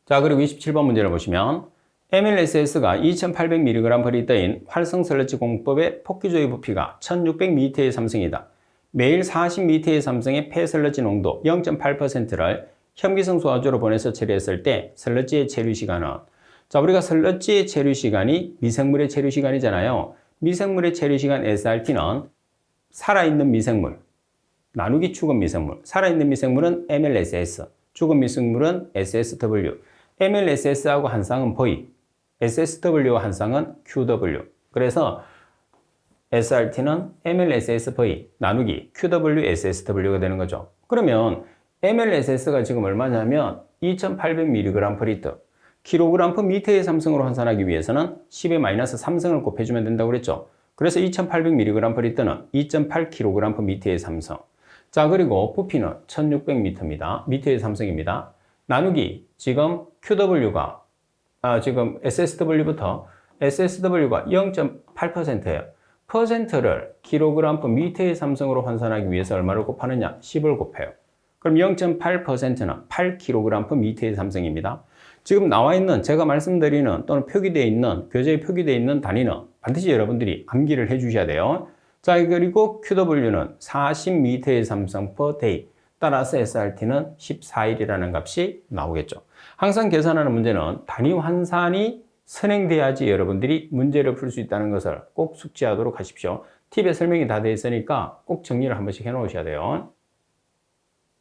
자, 그리고 27번 문제를 보시면 MLSS가 2800mg/L인 활성 슬러지 공법의 폭기조의 부피가 1600m의 삼성이다. 매일 40m의 삼성의 폐슬러지 농도 0.8%를 혐기성 소화조로 보내서 처리했을 때 슬러지의 체류 시간은, 자, 우리가 슬러지의 체류 시간이 미생물의 체류 시간이잖아요. 미생물의 체류 시간 SRT는 살아있는 미생물 나누기 죽은 미생물. 살아있는 미생물은 MLSS, 죽은 미생물은 SSW. MLSS하고 한 쌍은 V, SSW와 한 쌍은 QW. 그래서 SRT는 MLSSV 나누기 QWSSW가 되는 거죠. 그러면 MLSS가 지금 얼마냐면 2800mg/L. kg/m의 삼성으로 환산하기 위해서는 10의 마이너스 3성을 곱해주면 된다고 그랬죠. 그래서 2800mg/L는 2.8kg/m의 삼성. 자, 그리고 부피는 1600m입니다. 미터의 삼성입니다. 나누기 지금 QW가 지금 SSW부터 SSW가 0.8%예요. 퍼센트를 kg/m의 삼성으로 환산하기 위해서 얼마를 곱하느냐? 10을 곱해요. 그럼 0.8%는 8kg/m의 삼성입니다. 지금 나와 있는 제가 말씀드리는 또는 표기되어 있는 교재에 표기되어 있는 단위는 반드시 여러분들이 암기를 해 주셔야 돼요. 자, 그리고 QW는 40m의 삼성 per day. 따라서 SRT는 14일이라는 값이 나오겠죠. 항상 계산하는 문제는 단위 환산이 선행돼야지 여러분들이 문제를 풀 수 있다는 것을 꼭 숙지하도록 하십시오. 팁에 설명이 다 되어 있으니까 꼭 정리를 한 번씩 해 놓으셔야 돼요.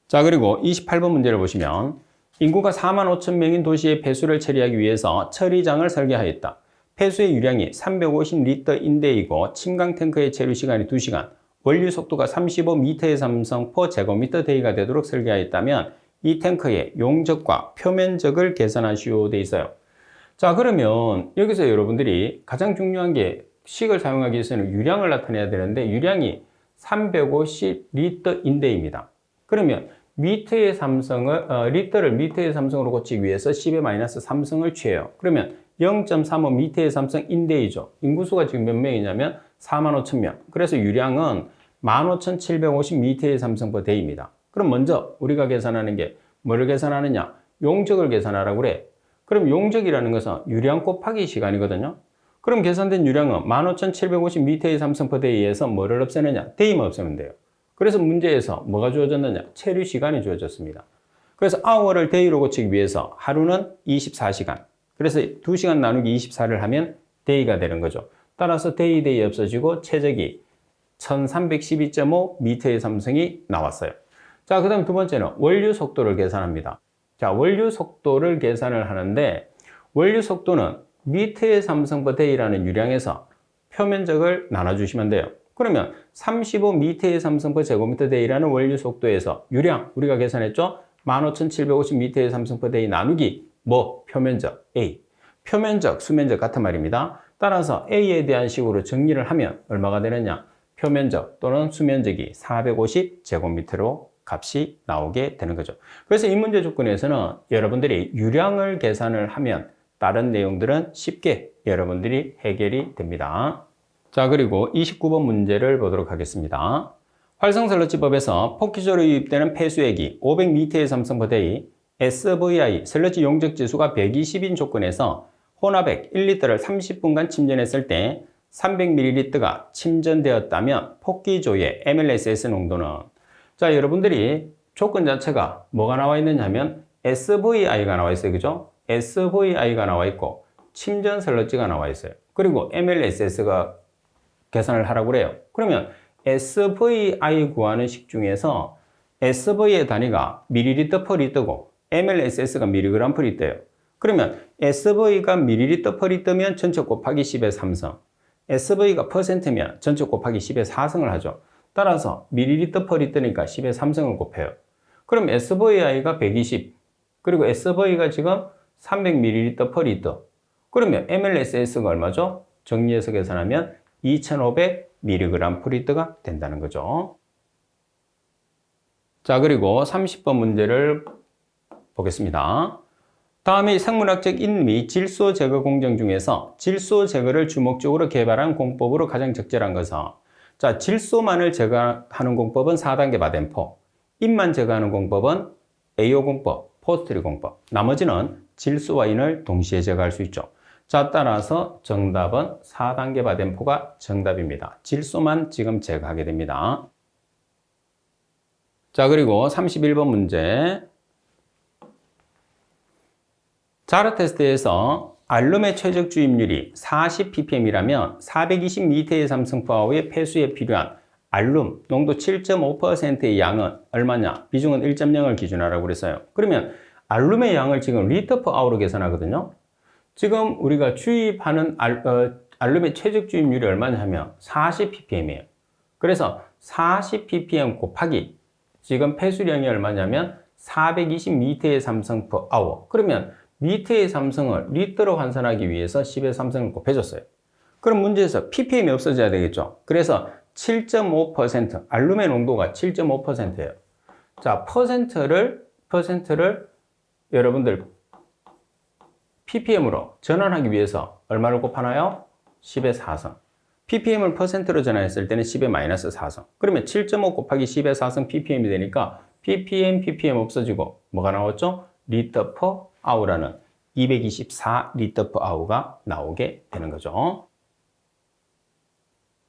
자, 그리고 28번 문제를 보시면 인구가 45,000명인 도시의 폐수를 처리하기 위해서 처리장을 설계하였다. 폐수의 유량이 350리터인데이고 침강 탱크의 체류 시간이 2시간, 원류 속도가 35m의 삼성 per 제곱미터 데이가 되도록 설계하였다면 이 탱크의 용적과 표면적을 계산하시오 돼 있어요. 자, 그러면 여기서 여러분들이 가장 중요한 게 식을 사용하기 위해서는 유량을 나타내야 되는데 유량이 350리터인데입니다. 그러면 미터의 삼성을 리터를 미터의 삼성으로 고치기 위해서 10의 마이너스 3성을 취해요. 그러면 0.35 미터의 삼성 인데이죠. 인구수가 지금 몇 명이냐면 45,000명. 그래서 유량은 15,750 미터의 삼성 per day입니다. 그럼 먼저 우리가 계산하는 게 뭐를 계산하느냐? 용적을 계산하라고 그래. 그럼 용적이라는 것은 유량 곱하기 시간이거든요. 그럼 계산된 유량은 15,750m의 삼성 per day에서 뭐를 없애느냐? 데이만 없애면 돼요. 그래서 문제에서 뭐가 주어졌느냐? 체류 시간이 주어졌습니다. 그래서 hour를 day로 고치기 위해서 하루는 24시간. 그래서 2시간 나누기 24를 하면 day가 되는 거죠. 따라서 day 없어지고 최적이 1312.5 미터의 삼성이 나왔어요. 자, 그 다음 두 번째는 원류 속도를 계산합니다. 자, 원류 속도를 계산을 하는데 원류 속도는 미터의 삼성 per day라는 유량에서 표면적을 나눠주시면 돼요. 그러면 35미터의 삼성 per 제곱미터 day라는 원류 속도에서 유량 우리가 계산했죠? 15,750미터의 삼성 per day 나누기 뭐? 표면적 A. 표면적, 수면적 같은 말입니다. 따라서 A에 대한 식으로 정리를 하면 얼마가 되느냐? 표면적 또는 수면적이 450제곱미터로 값이 나오게 되는 거죠. 그래서 이 문제 조건에서는 여러분들이 유량을 계산을 하면 다른 내용들은 쉽게 여러분들이 해결이 됩니다. 자, 그리고 29번 문제를 보도록 하겠습니다. 활성슬러지법에서 폭기조로 유입되는 폐수액이 500m의 삼성 per day, SVI 슬러지 용적 지수가 120인 조건에서 혼합액 1리터를 30분간 침전했을 때 300ml가 침전되었다면 폭기조의 MLSS 농도는, 자, 여러분들이 조건 자체가 뭐가 나와 있느냐 하면 SVI가 나와 있어요. 그죠? SVI가 나와 있고 침전 슬러지가 나와 있어요. 그리고 MLSS가 계산을 하라고 그래요. 그러면 SVI 구하는 식 중에서 SV의 단위가 ml per li터고 MLSS가 mg per li터예요. 그러면 SV가 ml per li터면 전체 곱하기 10의 3성, SV가 %면 전체 곱하기 10의 4성을 하죠. 따라서 ml per li터니까 10의 3성을 곱해요. 그럼 SVI가 120, 그리고 SV가 지금 300ml per li터. 그러면 MLSS가 얼마죠? 정리해서 계산하면 2500mg per li터가 된다는 거죠. 자, 그리고 30번 문제를 보겠습니다. 다음에 생물학적 인미 질소 제거 공정 중에서 질소 제거를 주목적으로 개발한 공법으로 가장 적절한 것은, 자, 질소만을 제거하는 공법은 4단계 바덴포, 인만 제거하는 공법은 AO 공법, 포스트리 공법, 나머지는 질소와 인을 동시에 제거할 수 있죠. 자, 따라서 정답은 4단계 바덴포가 정답입니다. 질소만 지금 제거하게 됩니다. 자, 그리고 31번 문제. 자르 테스트에서 알룸의 최적 주입률이 40ppm이라면 420m의 삼성파워의 폐수에 필요한 알룸 농도 7.5%의 양은 얼마냐? 비중은 1.0을 기준하라고 그랬어요. 그러면 알룸의 양을 지금 리터 per hour로 계산하거든요. 지금 우리가 주입하는 알룸의 최적 주입률이 얼마냐 하면 40ppm이에요. 그래서 40ppm 곱하기 지금 폐수량이 얼마냐면 420m의 삼성 per hour. 그러면 미터의 삼성을 리터로 환산하기 위해서 10의 삼성을 곱해줬어요. 그럼 문제에서 ppm이 없어져야 되겠죠. 그래서 7.5%, 알룸의 농도가 7.5%예요. 자, 퍼센트를 여러분들 ppm으로 전환하기 위해서 얼마를 곱하나요? 10의 4성. ppm을 퍼센트로 전환했을 때는 10의 마이너스 4성. 그러면 7.5 곱하기 10의 4성 ppm이 되니까 ppm 없어지고 뭐가 나왔죠? 리터 per hour라는 224 리터 per hour가 나오게 되는 거죠.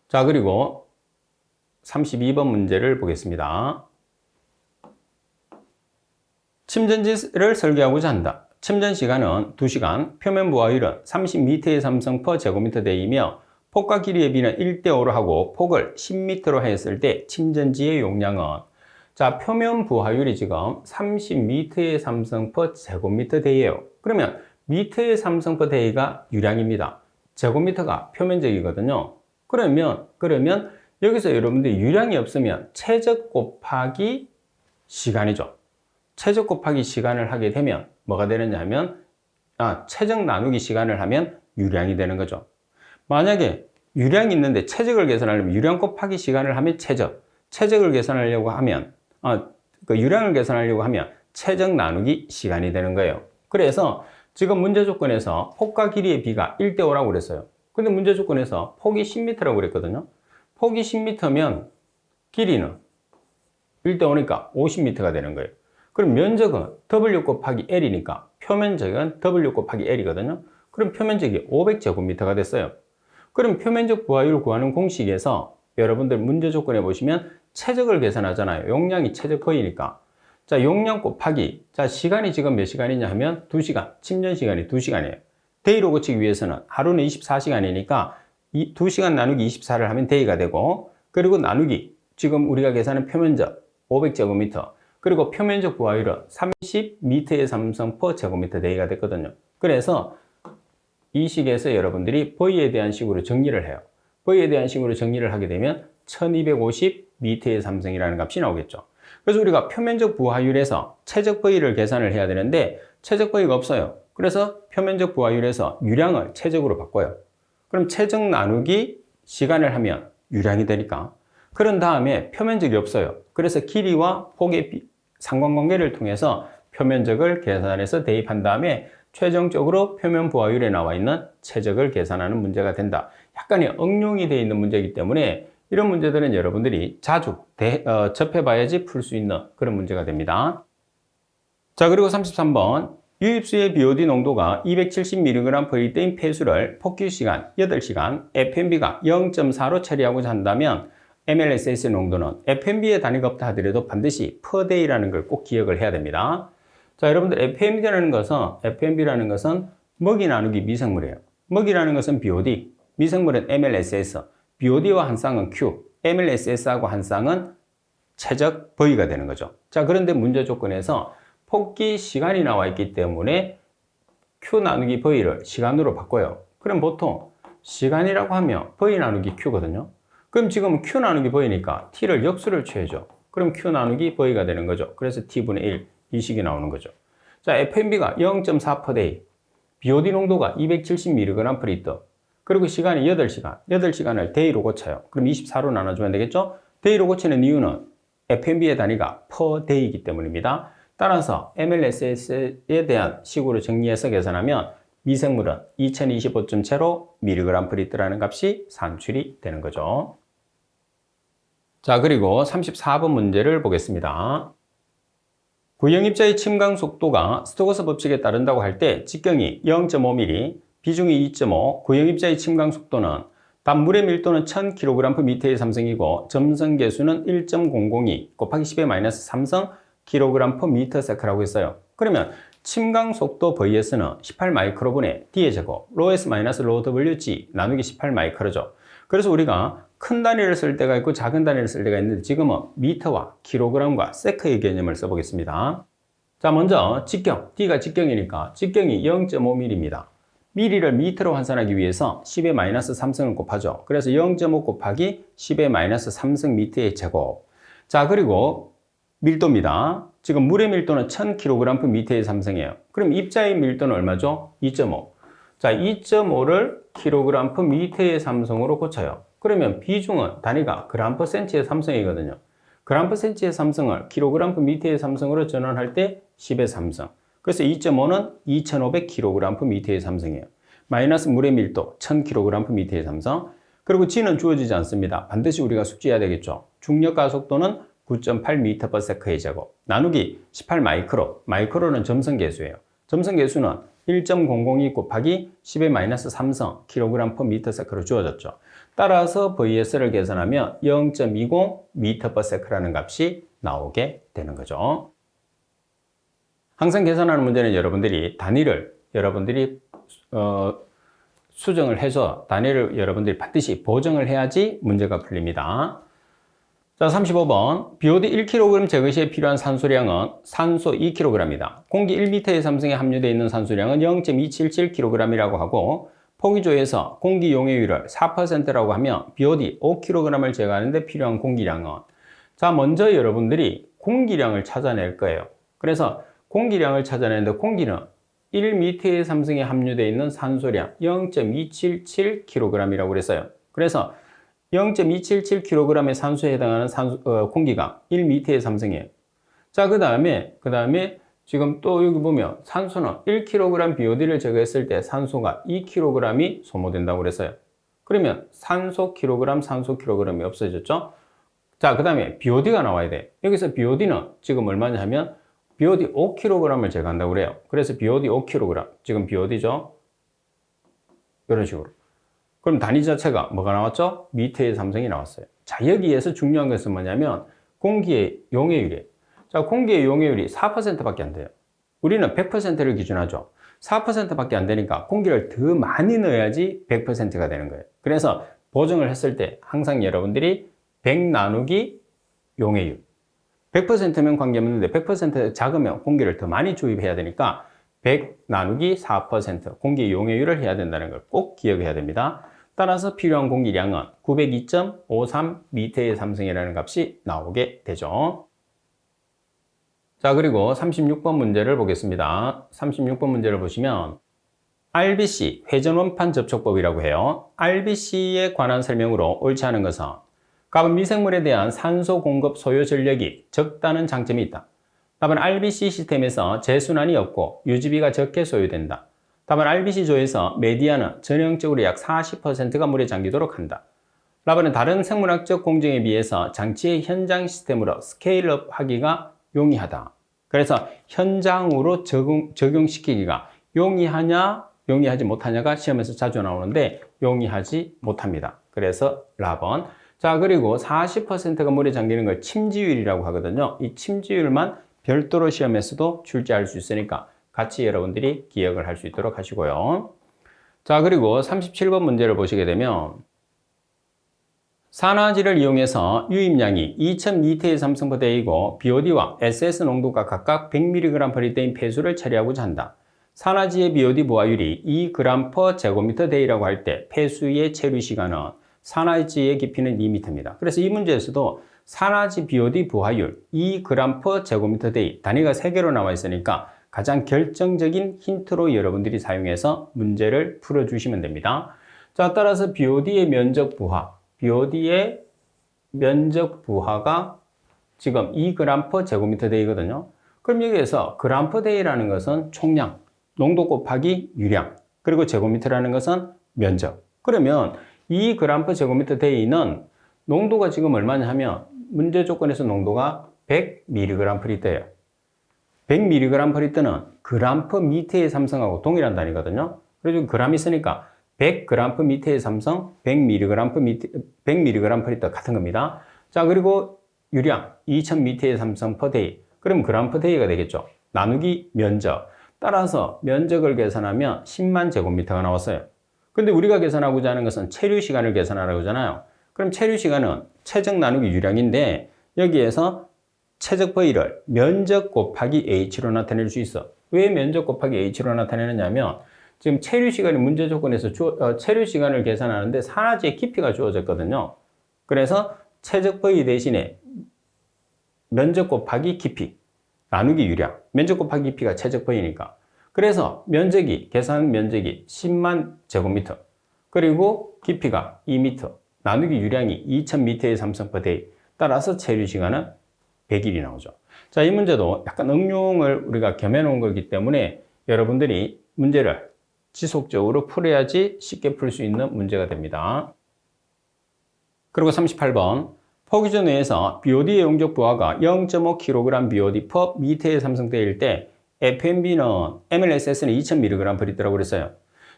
자, 그리고 32번 문제를 보겠습니다. 침전지를 설계하고자 한다. 침전 시간은 2시간, 표면 부하율은 30m의 삼성 per 제곱미터 데이이며 폭과 길이의 비는 1대5로 하고 폭을 10m로 하였을 때 침전지의 용량은, 자, 표면 부하율이 지금 30m의 삼성 per 제곱미터 데이예요. 그러면 미터의 삼성 per 데이가 유량입니다. 제곱미터가 표면적이거든요. 그러면 여기서 여러분들이 유량이 없으면 최적 곱하기 시간이죠. 최적 곱하기 시간을 하게 되면 뭐가 되느냐 하면 최적 나누기 시간을 하면 유량이 되는 거죠. 만약에 유량이 있는데 최적을 계산하려면 유량 곱하기 시간을 하면 최적을 계산하려고 하면 유량을 계산하려고 하면 최적 나누기 시간이 되는 거예요. 그래서 지금 문제 조건에서 폭과 길이의 비가 1대5라고 그랬어요. 근데 문제 조건에서 폭이 10m라고 그랬거든요. 폭이 10m면 길이는 1대5니까 50m가 되는 거예요. 그럼 면적은 W 곱하기 L이니까 표면적은 W 곱하기 L이거든요. 그럼 표면적이 500제곱미터가 됐어요. 그럼 표면적 부하율을 구하는 공식에서 여러분들 문제 조건에 보시면 최적을 계산하잖아요. 용량이 최적 V니까. 자, 용량 곱하기. 자, 시간이 지금 몇 시간이냐 하면 2시간. 침전 시간이 2시간이에요. 데이로 고치기 위해서는 하루는 24시간이니까 2시간 나누기 24를 하면 데이가 되고, 그리고 나누기. 지금 우리가 계산한 표면적 500제곱미터. 그리고 표면적 부하율은 30m의 삼성 per 제곱미터 데이가 됐거든요. 그래서 이 식에서 여러분들이 V에 대한 식으로 정리를 해요. V에 대한 식으로 정리를 하게 되면 1250m의 삼성이라는 값이 나오겠죠. 그래서 우리가 표면적 부하율에서 최적 V를 계산을 해야 되는데 최적 V가 없어요. 그래서 표면적 부하율에서 유량을 최적으로 바꿔요. 그럼 최적 나누기 시간을 하면 유량이 되니까. 그런 다음에 표면적이 없어요. 그래서 길이와 폭의 상관관계를 통해서 표면적을 계산해서 대입한 다음에 최종적으로 표면 부하율에 나와 있는 최적을 계산하는 문제가 된다. 약간의 응용이 되어 있는 문제이기 때문에 이런 문제들은 여러분들이 자주 접해봐야지 풀 수 있는 그런 문제가 됩니다. 자, 그리고 33번. 유입수의 BOD 농도가 270mg/L인 폐수를 폭규시간 8시간, FMB가 0.4로 처리하고자 한다면 MLSS 농도는 FMB의 단위가 없다 하더라도 반드시 per day라는 걸 꼭 기억을 해야 됩니다. 자, 여러분들 FMB라는 것은 먹이 나누기 미생물이에요. 먹이라는 것은 BOD, 미생물은 MLSS, BOD와 한 쌍은 Q, MLSS하고 한 쌍은 최적 V가 되는 거죠. 자, 그런데 문제 조건에서 폭기 시간이 나와 있기 때문에 Q 나누기 V를 시간으로 바꿔요. 그럼 보통 시간이라고 하면 V 나누기 Q거든요. 그럼 지금 Q 나누기 V니까 T를 역수를 취해줘. 그럼 Q 나누기 V가 되는 거죠. 그래서 T분의 1, 이 식이 나오는 거죠. 자, FMB가 0.4 per day, BOD 농도가 270mg/L, 그리고 시간이 8시간, 8시간을 day로 고쳐요. 그럼 24로 나눠주면 되겠죠? day로 고치는 이유는 FMB의 단위가 per day이기 때문입니다. 따라서 MLSS에 대한 식으로 정리해서 계산하면 미생물은 2025.0 mg/L라는 값이 산출이 되는 거죠. 자, 그리고 34번 문제를 보겠습니다. 구형입자의 침강 속도가 스토커스 법칙에 따른다고 할 때 직경이 0.5mm, 비중이 2.5, 구형입자의 침강 속도는 단물의 밀도는 1000kg/m의 삼성이고 점성 계수는 1.002 곱하기 10의 마이너스 3성 kg/m라고 했어요. 그러면 침강 속도 VS는 18 마이크로분의 D의 제곱, rho S 마이너스 rho WG 나누기 18 마이크로죠. 그래서 우리가 큰 단위를 쓸 때가 있고 작은 단위를 쓸 때가 있는데 지금은 미터와 킬로그램과 세크의 개념을 써보겠습니다. 자, 먼저 직경, D가 직경이니까 직경이 0.5mm입니다. 미리를 미터로 환산하기 위해서 10의 마이너스 3승을 곱하죠. 그래서 0.5 곱하기 10의 마이너스 3승 미터의 제곱. 자, 그리고 밀도입니다. 지금 물의 밀도는 1000kg/m의 삼성이에요. 그럼 입자의 밀도는 얼마죠? 2.5. 자, 2.5를 kg/m의 삼성으로 고쳐요. 그러면 비중은 단위가 g/cm의 삼성이거든요. g/cm의 삼성을 kg/m의 삼성으로 전환할 때 10의 삼성. 그래서 2.5는 2500kg/m의 삼성이에요. 마이너스 물의 밀도 1000kg/m의 삼성. 그리고 G는 주어지지 않습니다. 반드시 우리가 숙지해야 되겠죠. 중력 가속도는 9.8m/s의 제곱 나누기 18 마이크로, 마이크로는 점성 계수예요. 점성 계수는 1.002 곱하기 10의 마이너스 3성 kg/ms로 주어졌죠. 따라서 VS를 계산하면 0.20m/s라는 값이 나오게 되는 거죠. 항상 계산하는 문제는 여러분들이 단위를 수정을 해서 단위를 여러분들이 반드시 보정을 해야지 문제가 풀립니다. 자, 35번. BOD 1kg 제거 시에 필요한 산소량은 산소 2kg입니다. 공기 1m의 삼성에 함유되어 있는 산소량은 0.277kg이라고 하고 포기조에서 공기 용해율을 4%라고 하면 BOD 5kg을 제거하는데 필요한 공기량은, 자, 먼저 여러분들이 공기량을 찾아낼 거예요. 그래서 공기량을 찾아내는데 공기는 1m의 삼성에 함유되어 있는 산소량 0.277kg이라고 그랬어요. 그래서 0.277kg의 산소에 해당하는 공기가 1m의 삼성이에요. 자, 그 다음에 지금 또 여기 보면 산소는 1kg BOD를 제거했을 때 산소가 2kg이 소모된다고 그랬어요. 그러면 산소 킬로그램이 없어졌죠? 자, 그 다음에 BOD가 나와야 돼. 여기서 BOD는 지금 얼마냐 하면 BOD 5kg을 제거한다고 그래요. 그래서 BOD 5kg, 지금 BOD죠? 이런 식으로. 그럼 단위 자체가 뭐가 나왔죠? 미터의 삼성이 나왔어요. 자, 여기에서 중요한 것은 뭐냐면 공기의 용해율이에요. 자, 공기의 용해율이 4%밖에 안 돼요. 우리는 100%를 기준하죠. 4%밖에 안 되니까 공기를 더 많이 넣어야지 100%가 되는 거예요. 그래서 보정을 했을 때 항상 여러분들이 100 나누기 용해율. 100%면 관계없는데 100% 작으면 공기를 더 많이 주입해야 되니까 100 나누기 4% 공기 용해율을 해야 된다는 걸 꼭 기억해야 됩니다. 따라서 필요한 공기량은 902.53m의 삼성이라는 값이 나오게 되죠. 자, 그리고 36번 문제를 보겠습니다. 36번 문제를 보시면 RBC, 회전원판 접촉법이라고 해요. RBC에 관한 설명으로 옳지 않은 것은 갑은 미생물에 대한 산소 공급 소요 전력이 적다는 장점이 있다. 답은 RBC 시스템에서 재순환이 없고 유지비가 적게 소요된다. 답은 RBC조에서 메디아는 전형적으로 약 40%가 물에 잠기도록 한다. 답은 다른 생물학적 공정에 비해서 장치의 현장 시스템으로 스케일업 하기가 용이하다. 그래서 현장으로 적용시키기가 용이하냐, 용이하지 못하냐가 시험에서 자주 나오는데 용이하지 못합니다. 그래서 라번. 자, 그리고 40%가 물에 잠기는 걸 침지율이라고 하거든요. 이 침지율만 별도로 시험에서도 출제할 수 있으니까 같이 여러분들이 기억을 할 수 있도록 하시고요. 자, 그리고 37번 문제를 보시게 되면 산화지를 이용해서 유입량이 2000리터의 삼성포대이고 BOD와 SS 농도가 각각 100mg/L인 폐수를 처리하고자 한다. 산화지의 BOD 부하율이 2g/제곱미터/D라고 할 때 폐수의 체류 시간은 산화지의 깊이는 2m입니다. 그래서 이 문제에서도 산화지 BOD 부하율 2g/제곱미터/D 단위가 3개로 나와 있으니까 가장 결정적인 힌트로 여러분들이 사용해서 문제를 풀어주시면 됩니다. 자, 따라서 BOD의 면적 부하, BOD의 면적 부하가 지금 2g/제곱미터/D거든요. 그럼 여기에서 g/D라는 것은 총량, 농도 곱하기 유량, 그리고 제곱미터라는 것은 면적. 그러면 2g/제곱미터/D는 농도가 지금 얼마냐 하면 문제 조건에서 농도가 100mg/L예요. 100mg/L는 gm의 삼성하고 동일한 단위거든요. 그래서 g이 있으니까 100g의 삼성, 100mg/L 같은 겁니다. 자, 그리고 유량 2000m의 삼성 per day. 그럼 g/day가 되겠죠. 나누기 면적. 따라서 면적을 계산하면 10만 제곱미터가 나왔어요. 근데 우리가 계산하고자 하는 것은 체류 시간을 계산하라고 하잖아요. 그럼 체류 시간은 최적 나누기 유량인데 여기에서 최적 V를 면적 곱하기 H로 나타낼 수 있어. 왜 면적 곱하기 H로 나타내느냐면 지금 체류 시간이 문제 조건에서 체류 시간을 계산하는데 산화지의 깊이가 주어졌거든요. 그래서 최적 V 대신에 면적 곱하기 깊이 나누기 유량. 면적 곱하기 깊이가 최적 V니까. 그래서 계산 면적이 10만 제곱미터. 그리고 깊이가 2m. 나누기 유량이 2000m의 삼성 per day. 따라서 체류 시간은 100일이 나오죠. 자, 이 문제도 약간 응용을 우리가 겸해 놓은 거기 때문에 여러분들이 문제를 지속적으로 풀어야지 쉽게 풀 수 있는 문제가 됩니다. 그리고 38번. 포기전 내에서 BOD의 용적 부하가 0.5kg BOD per m의 삼성대일 때 FMB는 MLSS는 2000mg/L라고 그랬어요.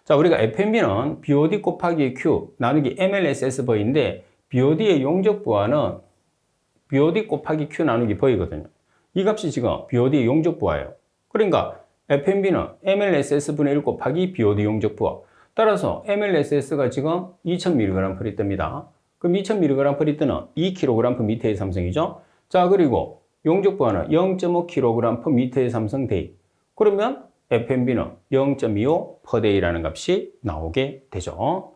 자, 우리가 FMB는 BOD 곱하기 Q 나누기 MLSS V인데 BOD의 용적 부하는 BOD 곱하기 Q 나누기 V거든요. 이 값이 지금 BOD의 용적 부하예요. 그러니까 FMB는 MLSS분의 1 곱하기 BOD 용적 부하. 따라서 MLSS가 지금 2000mg/L입니다. 그럼 2000mg/L는 2kg/m의 삼성이죠. 자, 그리고 용적 부하는 0.5kg/m의 삼성 데이. 그러면 FMB는 0.25 per day라는 값이 나오게 되죠.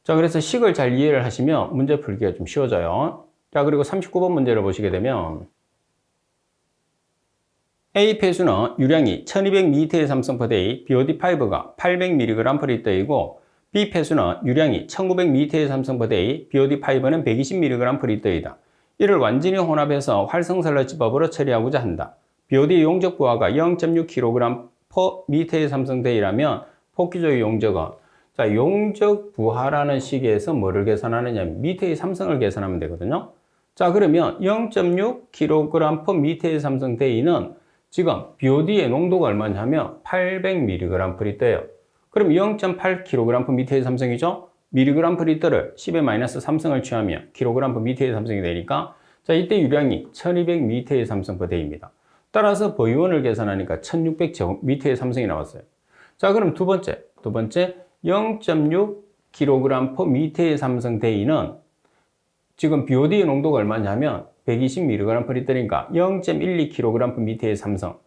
자, 그래서 식을 잘 이해를 하시면 문제 풀기가 좀 쉬워져요. 자, 그리고 39번 문제를 보시게 되면 A 폐수는 유량이 1200m의 삼성 per day, BOD5가 800mg/L이고 B 폐수는 유량이 1900m의 삼성 per day, BOD5는 120mg/L이다. 이를 완전히 혼합해서 활성설러지법으로 처리하고자 한다. BOD 용적 부하가 0.6kg/m의 삼성 day라면 폭기조의 용적은 자, 용적 부하라는 식에서 뭐를 계산하느냐? 미터의 삼성을 계산하면 되거든요. 자, 그러면 0.6kg/m의 삼성 day는 지금 BOD의 농도가 얼마냐면 800mg/L예요. 그럼 0.8kg/m의 삼성이죠? mg per 리터를 10의 마이너스 3승을 취하면 kg per 미터의 3승이 되니까 자, 이때 유량이 1200 미터의 3승 per day입니다. 따라서 보이원을 계산하니까 1600 미터의 3승이 나왔어요. 자, 그럼 두 번째 0.6 kg per 미터의 3승 day는 지금 BOD의 농도가 얼마냐면 120mg per 리터니까 0.12 kg per 미터의 3승.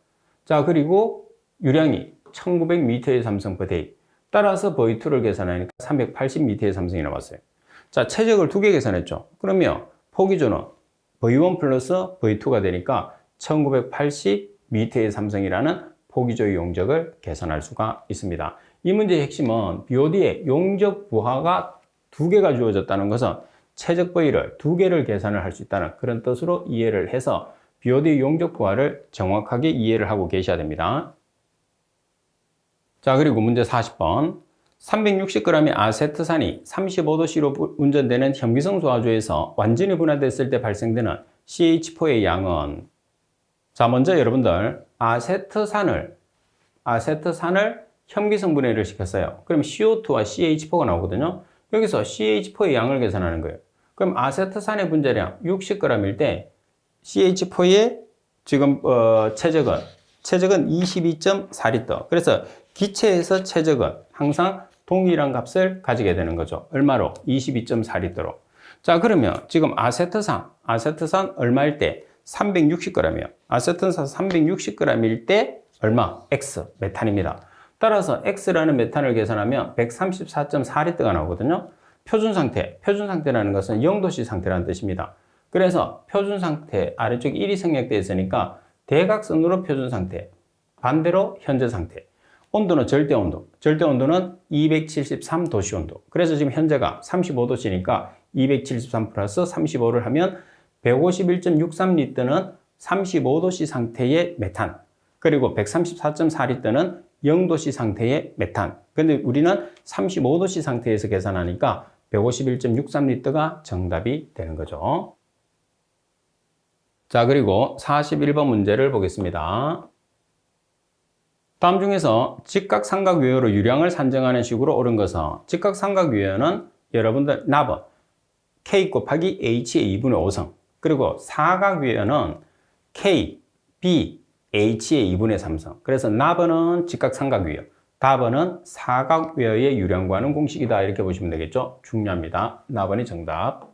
자, 그리고 유량이 1900 미터의 3승 per day. 따라서 V2를 계산하니까 380 미터의 3승이 나왔어요. 자, 최적을 두 개 계산했죠. 그러면 포기조는 V1 플러스 V2가 되니까 1980 미터의 3승이라는 포기조의 용적을 계산할 수가 있습니다. 이 문제의 핵심은 BOD의 용적 부하가 두 개가 주어졌다는 것은 최적 V를 두 개를 계산을 할 수 있다는 그런 뜻으로 이해를 해서 BOD의 용적 부하를 정확하게 이해를 하고 계셔야 됩니다. 자, 그리고 문제 40번. 360g의 아세트산이 35도씨로 운전되는 현기성 소화조에서 완전히 분화됐을 때 발생되는 CH4의 양은, 자, 먼저 여러분들 아세트산을 현기성 분해를 시켰어요. 그럼 CO2와 CH4가 나오거든요. 여기서 CH4의 양을 계산하는 거예요. 그럼 아세트산의 분자량 60g일 때 CH4의 지금 최적은 22.4리터. 그래서 기체에서 최적은 항상 동일한 값을 가지게 되는 거죠. 얼마로? 22.4리터로. 자, 그러면 지금 아세트산 얼마일 때? 360g이에요. 아세트산 360g일 때 얼마? X, 메탄입니다. 따라서 X라는 메탄을 계산하면 134.4리터가 나오거든요. 표준 상태라는 것은 0도씨 상태라는 뜻입니다. 그래서 표준 상태 아래쪽 1이 생략되어 있으니까 대각선으로 표준 상태, 반대로 현재 상태. 온도는 절대 온도는 273도씨 온도. 그래서 지금 현재가 35도씨니까 273 플러스 35를 하면 151.63리터는 35도씨 상태의 메탄. 그리고 134.4리터는 0도씨 상태의 메탄. 근데 우리는 35도씨 상태에서 계산하니까 151.63리터가 정답이 되는 거죠. 자, 그리고 41번 문제를 보겠습니다. 다음 중에서 직각삼각유효로 유량을 산정하는 식으로 옳은 것은, 직각삼각유효는 여러분들 납은 K 곱하기 H의 2분의 5성, 그리고 사각유효는 K, B, H의 2분의 3성. 그래서 납은 직각삼각유효, 답은 사각유효의 유량과는 공식이다. 이렇게 보시면 되겠죠. 중요합니다. 납은이 정답.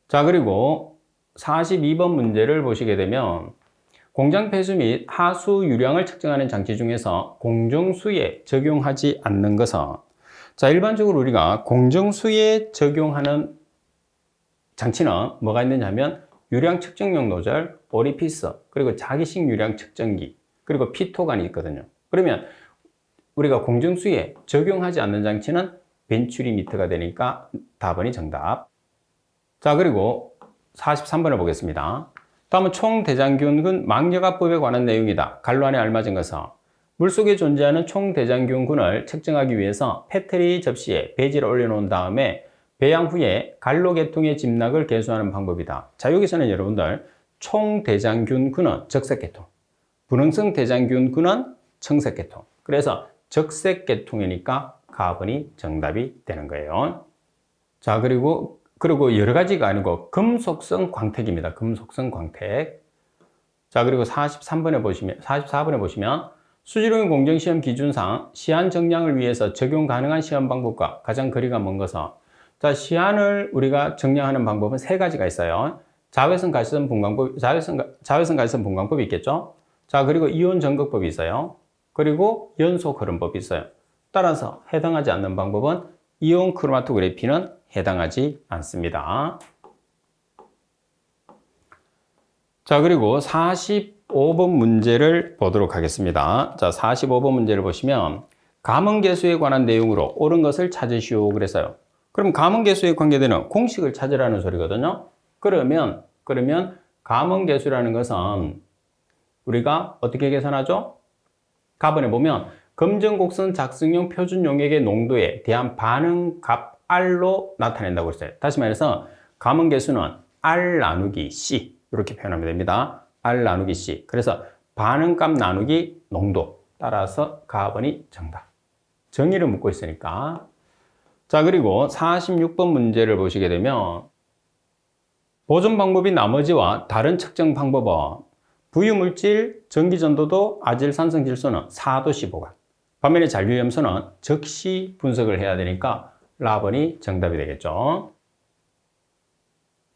자, 그리고 42번 문제를 보시게 되면 공장 폐수 및 하수 유량을 측정하는 장치 중에서 공정수에 적용하지 않는 것은, 자, 일반적으로 우리가 공정수에 적용하는 장치는 뭐가 있느냐 하면 유량 측정용 노즐, 오리피스, 그리고 자기식 유량 측정기, 그리고 피토관이 있거든요. 그러면 우리가 공정수에 적용하지 않는 장치는 벤츄리미터가 되니까 답은이 정답. 자, 그리고 43번을 보겠습니다. 다음은 총대장균군 망력압법에 관한 내용이다. 갈로 안에 알맞은 것은, 물속에 존재하는 총대장균군을 측정하기 위해서 패트리 접시에 배지를 올려놓은 다음에 배양 후에 갈로 계통의 집락을 계수하는 방법이다. 자, 여기서는 여러분들 총대장균군은 적색계통, 분홍성 대장균군은 청색계통. 그래서 적색계통이니까 가번이 정답이 되는 거예요. 자, 그리고 여러 가지가 아니고 금속성 광택입니다. 금속성 광택. 자, 그리고 44번에 보시면 수지로인 공정시험 기준상 시한 정량을 위해서 적용 가능한 시험 방법과 가장 거리가 먼 것은, 자, 시한을 우리가 정량하는 방법은 세 가지가 있어요. 자외선 가시선 분광법이 있겠죠. 자, 그리고 이온 전극법이 있어요. 그리고 연속 흐름법이 있어요. 따라서 해당하지 않는 방법은 이온 크로마토그래피는 해당하지 않습니다. 자, 그리고 45번 문제를 보도록 하겠습니다. 자, 45번 문제를 보시면 감응계수에 관한 내용으로 옳은 것을 찾으시오 그랬어요. 그럼 감응계수에 관계되는 공식을 찾으라는 소리거든요. 그러면 감응계수라는 것은 우리가 어떻게 계산하죠? 가번에 보면 검정곡선 작성용 표준 용액의 농도에 대한 반응값 R로 나타낸다고 했어요. 다시 말해서 감응계수는 R 나누기 C 이렇게 표현하면 됩니다. R 나누기 C. 그래서 반응값 나누기 농도. 따라서 가번이 정답. 정의를 묻고 있으니까. 자, 그리고 46번 문제를 보시게 되면 보존 방법이 나머지와 다른 측정 방법은 부유물질 전기전도도 아질산성 질소는 4도 15간. 반면에 잔류염소는 즉시 분석을 해야 되니까 라번이 정답이 되겠죠.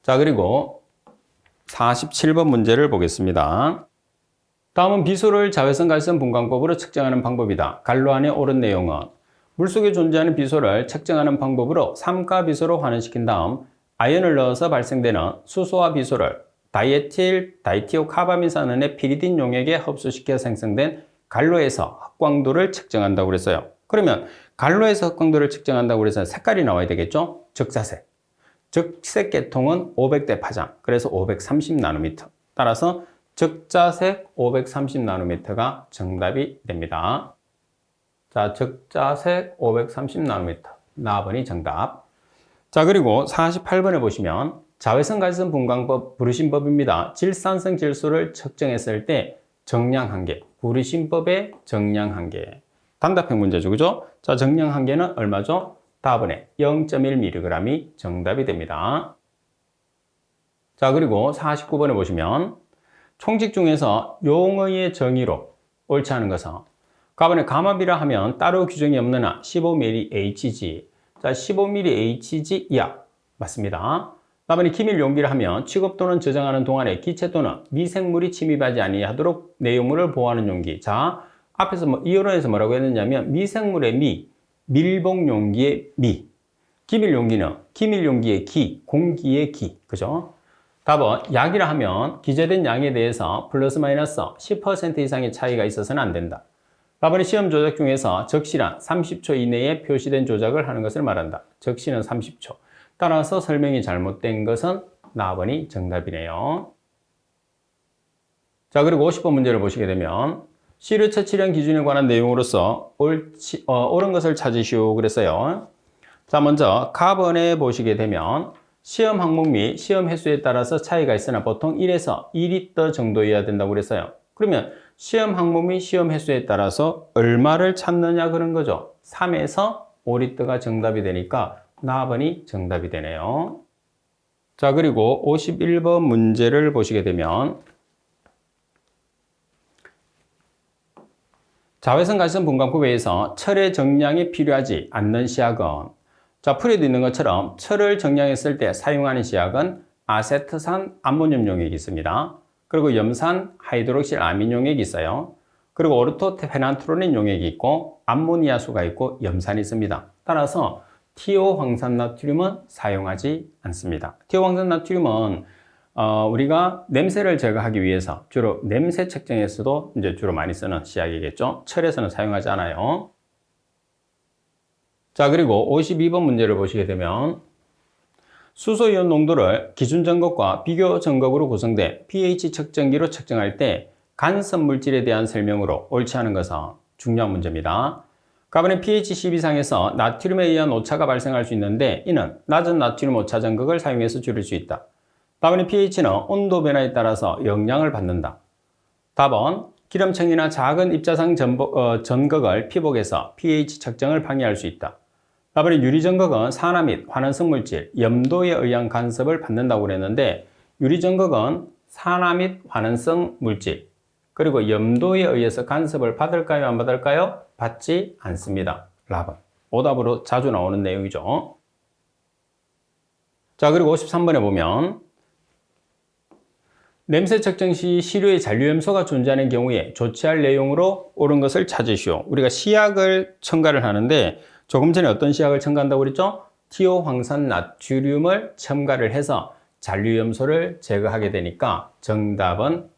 자, 그리고 47번 문제를 보겠습니다. 다음은 비소를 자외선 갈선 분광법으로 측정하는 방법이다. 갈로 안에 옳은 내용은 물속에 존재하는 비소를 측정하는 방법으로 삼가 비소로 환원시킨 다음 아연을 넣어서 발생되는 수소와 비소를 다이에틸 다이티오카바민산원의 피리딘 용액에 흡수시켜 생성된 갈로에서 흑광도를 측정한다고 그랬어요. 그러면 갈로에서 흑광도를 측정한다고 그래서 색깔이 나와야 되겠죠? 적자색. 적색 계통은 500대 파장, 그래서 530나노미터. 따라서 적자색 530나노미터가 정답이 됩니다. 자, 적자색 530나노미터. 4번이 정답. 자, 그리고 48번에 보시면 자외선 갈선 분광법 부르심법입니다. 질산성 질소를 측정했을 때 정량 한계, 부르심법의 정량 한계. 단답형 문제죠, 그죠? 자, 정량 한계는 얼마죠? 답번에 0.1mg이 정답이 됩니다. 자, 그리고 49번에 보시면 총칙 중에서 용어의 정의로 옳지 않은 것은 가번에 감압이라 하면 따로 규정이 없는 한 15mHg. 자, 15mHg 이하 맞습니다. 가번에 기밀 용기를 하면 취급 또는 저장하는 동안에 기체 또는 미생물이 침입하지 아니하도록 내용물을 보호하는 용기. 자, 앞에서 이론에서 뭐라고 했느냐면 미생물의 미, 밀봉 용기의 미, 기밀 용기는 기밀 용기의 기, 공기의 기. 그죠? 답은 약이라 하면 기재된 양에 대해서 플러스 마이너스 10% 이상의 차이가 있어서는 안 된다. 답은 시험 조작 중에서 적시란 30초 이내에 표시된 조작을 하는 것을 말한다. 적시는 30초. 따라서 설명이 잘못된 것은 4번이 정답이네요. 자, 그리고 50번 문제를 보시게 되면 시료 채취량 기준에 관한 내용으로서 옳은 것을 찾으시오 그랬어요. 자, 먼저 가번에 보시게 되면 시험 항목 및 시험 횟수에 따라서 차이가 있으나 보통 1에서 2리터 정도여야 된다고 그랬어요. 그러면 시험 항목 및 시험 횟수에 따라서 얼마를 찾느냐 그런 거죠. 3에서 5리터가 정답이 되니까 4번이 정답이 되네요. 자, 그리고 51번 문제를 보시게 되면 자외선 갈선 분광법 외에서 철의 정량이 필요하지 않는 시약은 자, 풀에도 있는 것처럼 철을 정량했을 때 사용하는 시약은 아세트산 암모늄 용액이 있습니다. 그리고 염산 하이드록실 아민 용액이 있어요. 그리고 오르토페난트로닌 용액이 있고 암모니아수가 있고 염산이 있습니다. 따라서 티오황산나트륨은 사용하지 않습니다. 티오황산나트륨은 우리가 냄새를 제거하기 위해서 주로 냄새 측정에서도 이제 주로 많이 쓰는 시약이겠죠. 철에서는 사용하지 않아요. 자, 그리고 52번 문제를 보시게 되면 수소이온 농도를 기준 점검과 비교 점검으로 구성된 pH 측정기로 측정할 때 간섭 물질에 대한 설명으로 옳지 않은 것은 중요한 문제입니다. 가번에 pH 10 이상에서 나트륨에 의한 오차가 발생할 수 있는데 이는 낮은 나트륨 오차 전극을 사용해서 줄일 수 있다. 답은 pH는 온도 변화에 따라서 영향을 받는다. 답은 기름층이나 작은 입자상 전극을 피복해서 pH 측정을 방해할 수 있다. 답은 유리전극은 산화 및 환원성 물질, 염도에 의한 간섭을 받는다고 그랬는데 유리전극은 산화 및 환원성 물질, 그리고 염도에 의해서 간섭을 받을까요? 안 받을까요? 받지 않습니다. 라번. 오답으로 자주 나오는 내용이죠. 자, 그리고 53번에 보면 냄새 측정 시 시료에 잔류염소가 존재하는 경우에 조치할 내용으로 옳은 것을 찾으시오. 우리가 시약을 첨가를 하는데 조금 전에 어떤 시약을 첨가한다고 그랬죠? 티오황산나트륨을 첨가를 해서 잔류염소를 제거하게 되니까 정답은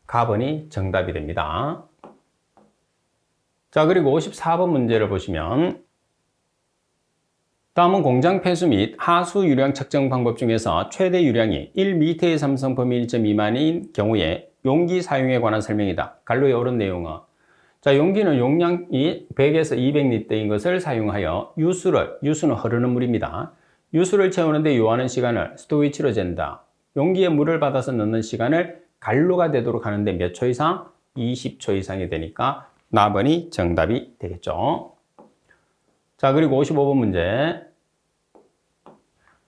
가번이 정답이 됩니다. 자, 그리고 54번 문제를 보시면 다음은 공장 폐수 및 하수 유량 측정 방법 중에서 최대 유량이 1m의 삼성 범위 1점 미만인 경우에 용기 사용에 관한 설명이다. 갈로에 옳은 내용은 자, 용기는 용량이 100에서 200리터인 것을 사용하여 유수는 흐르는 물입니다. 유수를 채우는데 요하는 시간을 스토이치로 잰다. 용기에 물을 받아서 넣는 시간을 갈로가 되도록 하는데 몇 초 이상? 20초 이상이 되니까 4번이 정답이 되겠죠. 자, 그리고 55번 문제.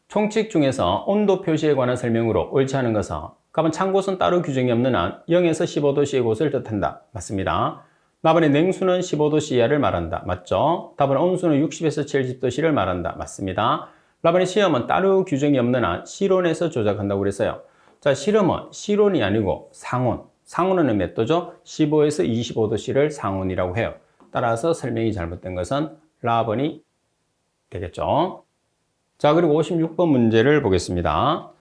총칙 중에서 온도 표시에 관한 설명으로 옳지 않은 것은 답은 찬 곳은 따로 규정이 없는 한 0에서 15도씨의 곳을 뜻한다. 맞습니다. 답은 냉수는 15도씨 이하를 말한다. 맞죠? 답은 온수는 60에서 70도씨를 말한다. 맞습니다. 답은 시험은 따로 규정이 없는 한 실온에서 조작한다고 그랬어요. 자, 실험은 실온이 아니고 상온. 상온은 몇 도죠? 15에서 25도씨를 상온이라고 해요. 따라서 설명이 잘못된 것은 라번이 되겠죠. 자, 그리고 56번 문제를 보겠습니다.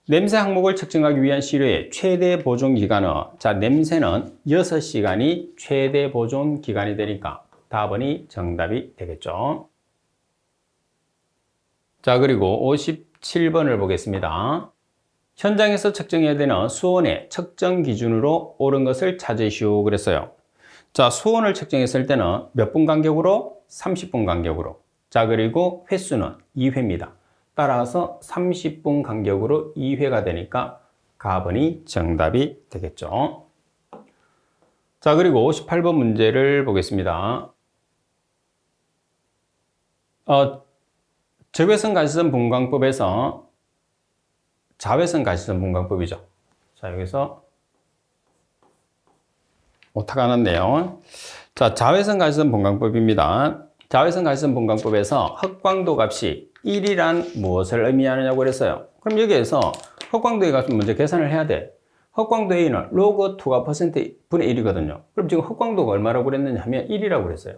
냄새 항목을 측정하기 위한 시료의 최대 보존 기간은, 자, 냄새는 6시간이 최대 보존 기간이 되니까 답은이 정답이 되겠죠. 자, 그리고 57번을 보겠습니다. 현장에서 측정해야 되는 수온의 측정 기준으로 옳은 것을 찾으시오 그랬어요. 자, 수온을 측정했을 때는 몇 분 간격으로? 30분 간격으로. 자, 그리고 횟수는 2회입니다. 따라서 30분 간격으로 2회가 되니까 가번이 정답이 되겠죠. 자, 그리고 58번 문제를 보겠습니다. 적외선 가시선 분광법에서 자외선 가시선 분광법이죠. 자, 여기서 오타가 났네요. 자, 자외선 가시선 분광법입니다. 자외선 가시선 분광법에서 흑광도 값이 1이란 무엇을 의미하느냐고 그랬어요. 그럼 여기에서 흑광도의 값을 먼저 계산을 해야 돼. 흑광도 A는 로그 2가 %분의 1이거든요. 그럼 지금 흑광도가 얼마라고 그랬느냐 하면 1이라고 그랬어요.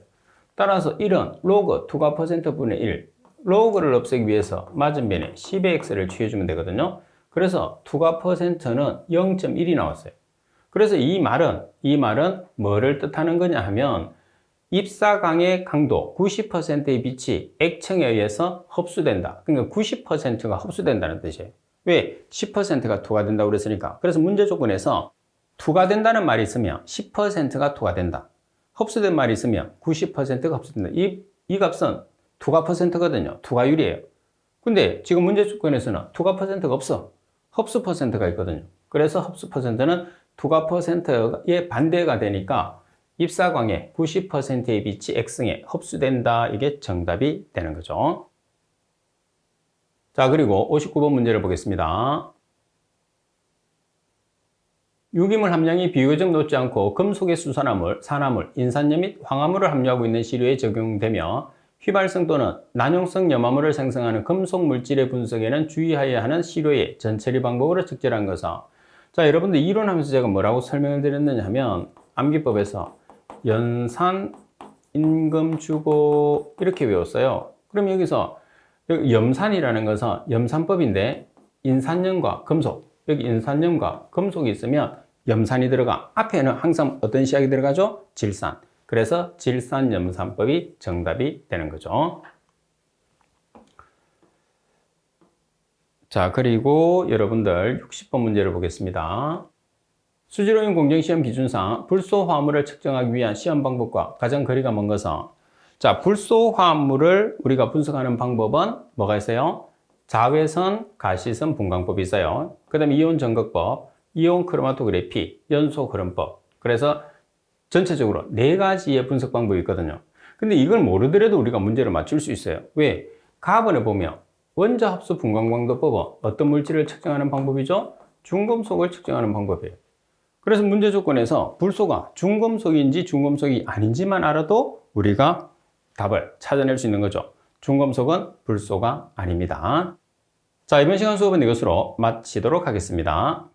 따라서 1은 로그 2가 %분의 1. 로그를 없애기 위해서 맞은변에 10의 x를 취해주면 되거든요. 그래서 2가 %는 0.1이 나왔어요. 그래서 이 말은 뭐를 뜻하는 거냐 하면 입사광의 강도 90%의 빛이 액청에 의해서 흡수된다. 그러니까 90%가 흡수된다는 뜻이에요. 왜? 10%가 2가 된다고 그랬으니까. 그래서 문제 조건에서 2가 된다는 말이 있으면 10%가 2가 된다. 흡수된 말이 있으면 90%가 흡수된다. 이 값은 2가 %거든요. 2가 유리해요. 근데 지금 문제 조건에서는 2가 %가 없어. 흡수 %가 있거든요. 그래서 흡수 %는 2가 %의 반대가 되니까 입사광의 90%의 빛이 X층에 흡수된다. 이게 정답이 되는 거죠. 자, 그리고 59번 문제를 보겠습니다. 유기물 함량이 비교적 높지 않고 금속의 수산화물, 산화물, 인산염 및 황화물을 함유하고 있는 시료에 적용되며 휘발성 또는 난용성 염화물을 생성하는 금속 물질의 분석에는 주의해야 하는 시료의 전처리 방법으로 적절한 것은, 자, 여러분들 이론하면서 제가 뭐라고 설명을 드렸느냐 하면 암기법에서 연산, 임금, 주고 이렇게 외웠어요. 그럼 여기서 염산이라는 것은 염산법인데 인산염과 금속, 여기 인산염과 금속이 있으면 염산이 들어가. 앞에는 항상 어떤 시약이 들어가죠? 질산. 그래서 질산염산법이 정답이 되는 거죠. 자, 그리고 여러분들 60번 문제를 보겠습니다. 수지로인 공정시험 기준상 불소 화합물을 측정하기 위한 시험 방법과 가장 거리가 먼 것은, 자, 불소 화합물을 우리가 분석하는 방법은 뭐가 있어요? 자외선 가시선 분광법이 있어요. 그 다음에 이온 전극법, 이온 크로마토그래피, 연소 흐름법. 그래서 전체적으로 4가지의 분석 방법이 있거든요. 근데 이걸 모르더라도 우리가 문제를 맞출 수 있어요. 왜? 가번에 보면 원자 합수 분광광도법은 어떤 물질을 측정하는 방법이죠? 중금속을 측정하는 방법이에요. 그래서 문제 조건에서 불소가 중금속인지 중금속이 아닌지만 알아도 우리가 답을 찾아낼 수 있는 거죠. 중금속은 불소가 아닙니다. 자, 이번 시간 수업은 이것으로 마치도록 하겠습니다.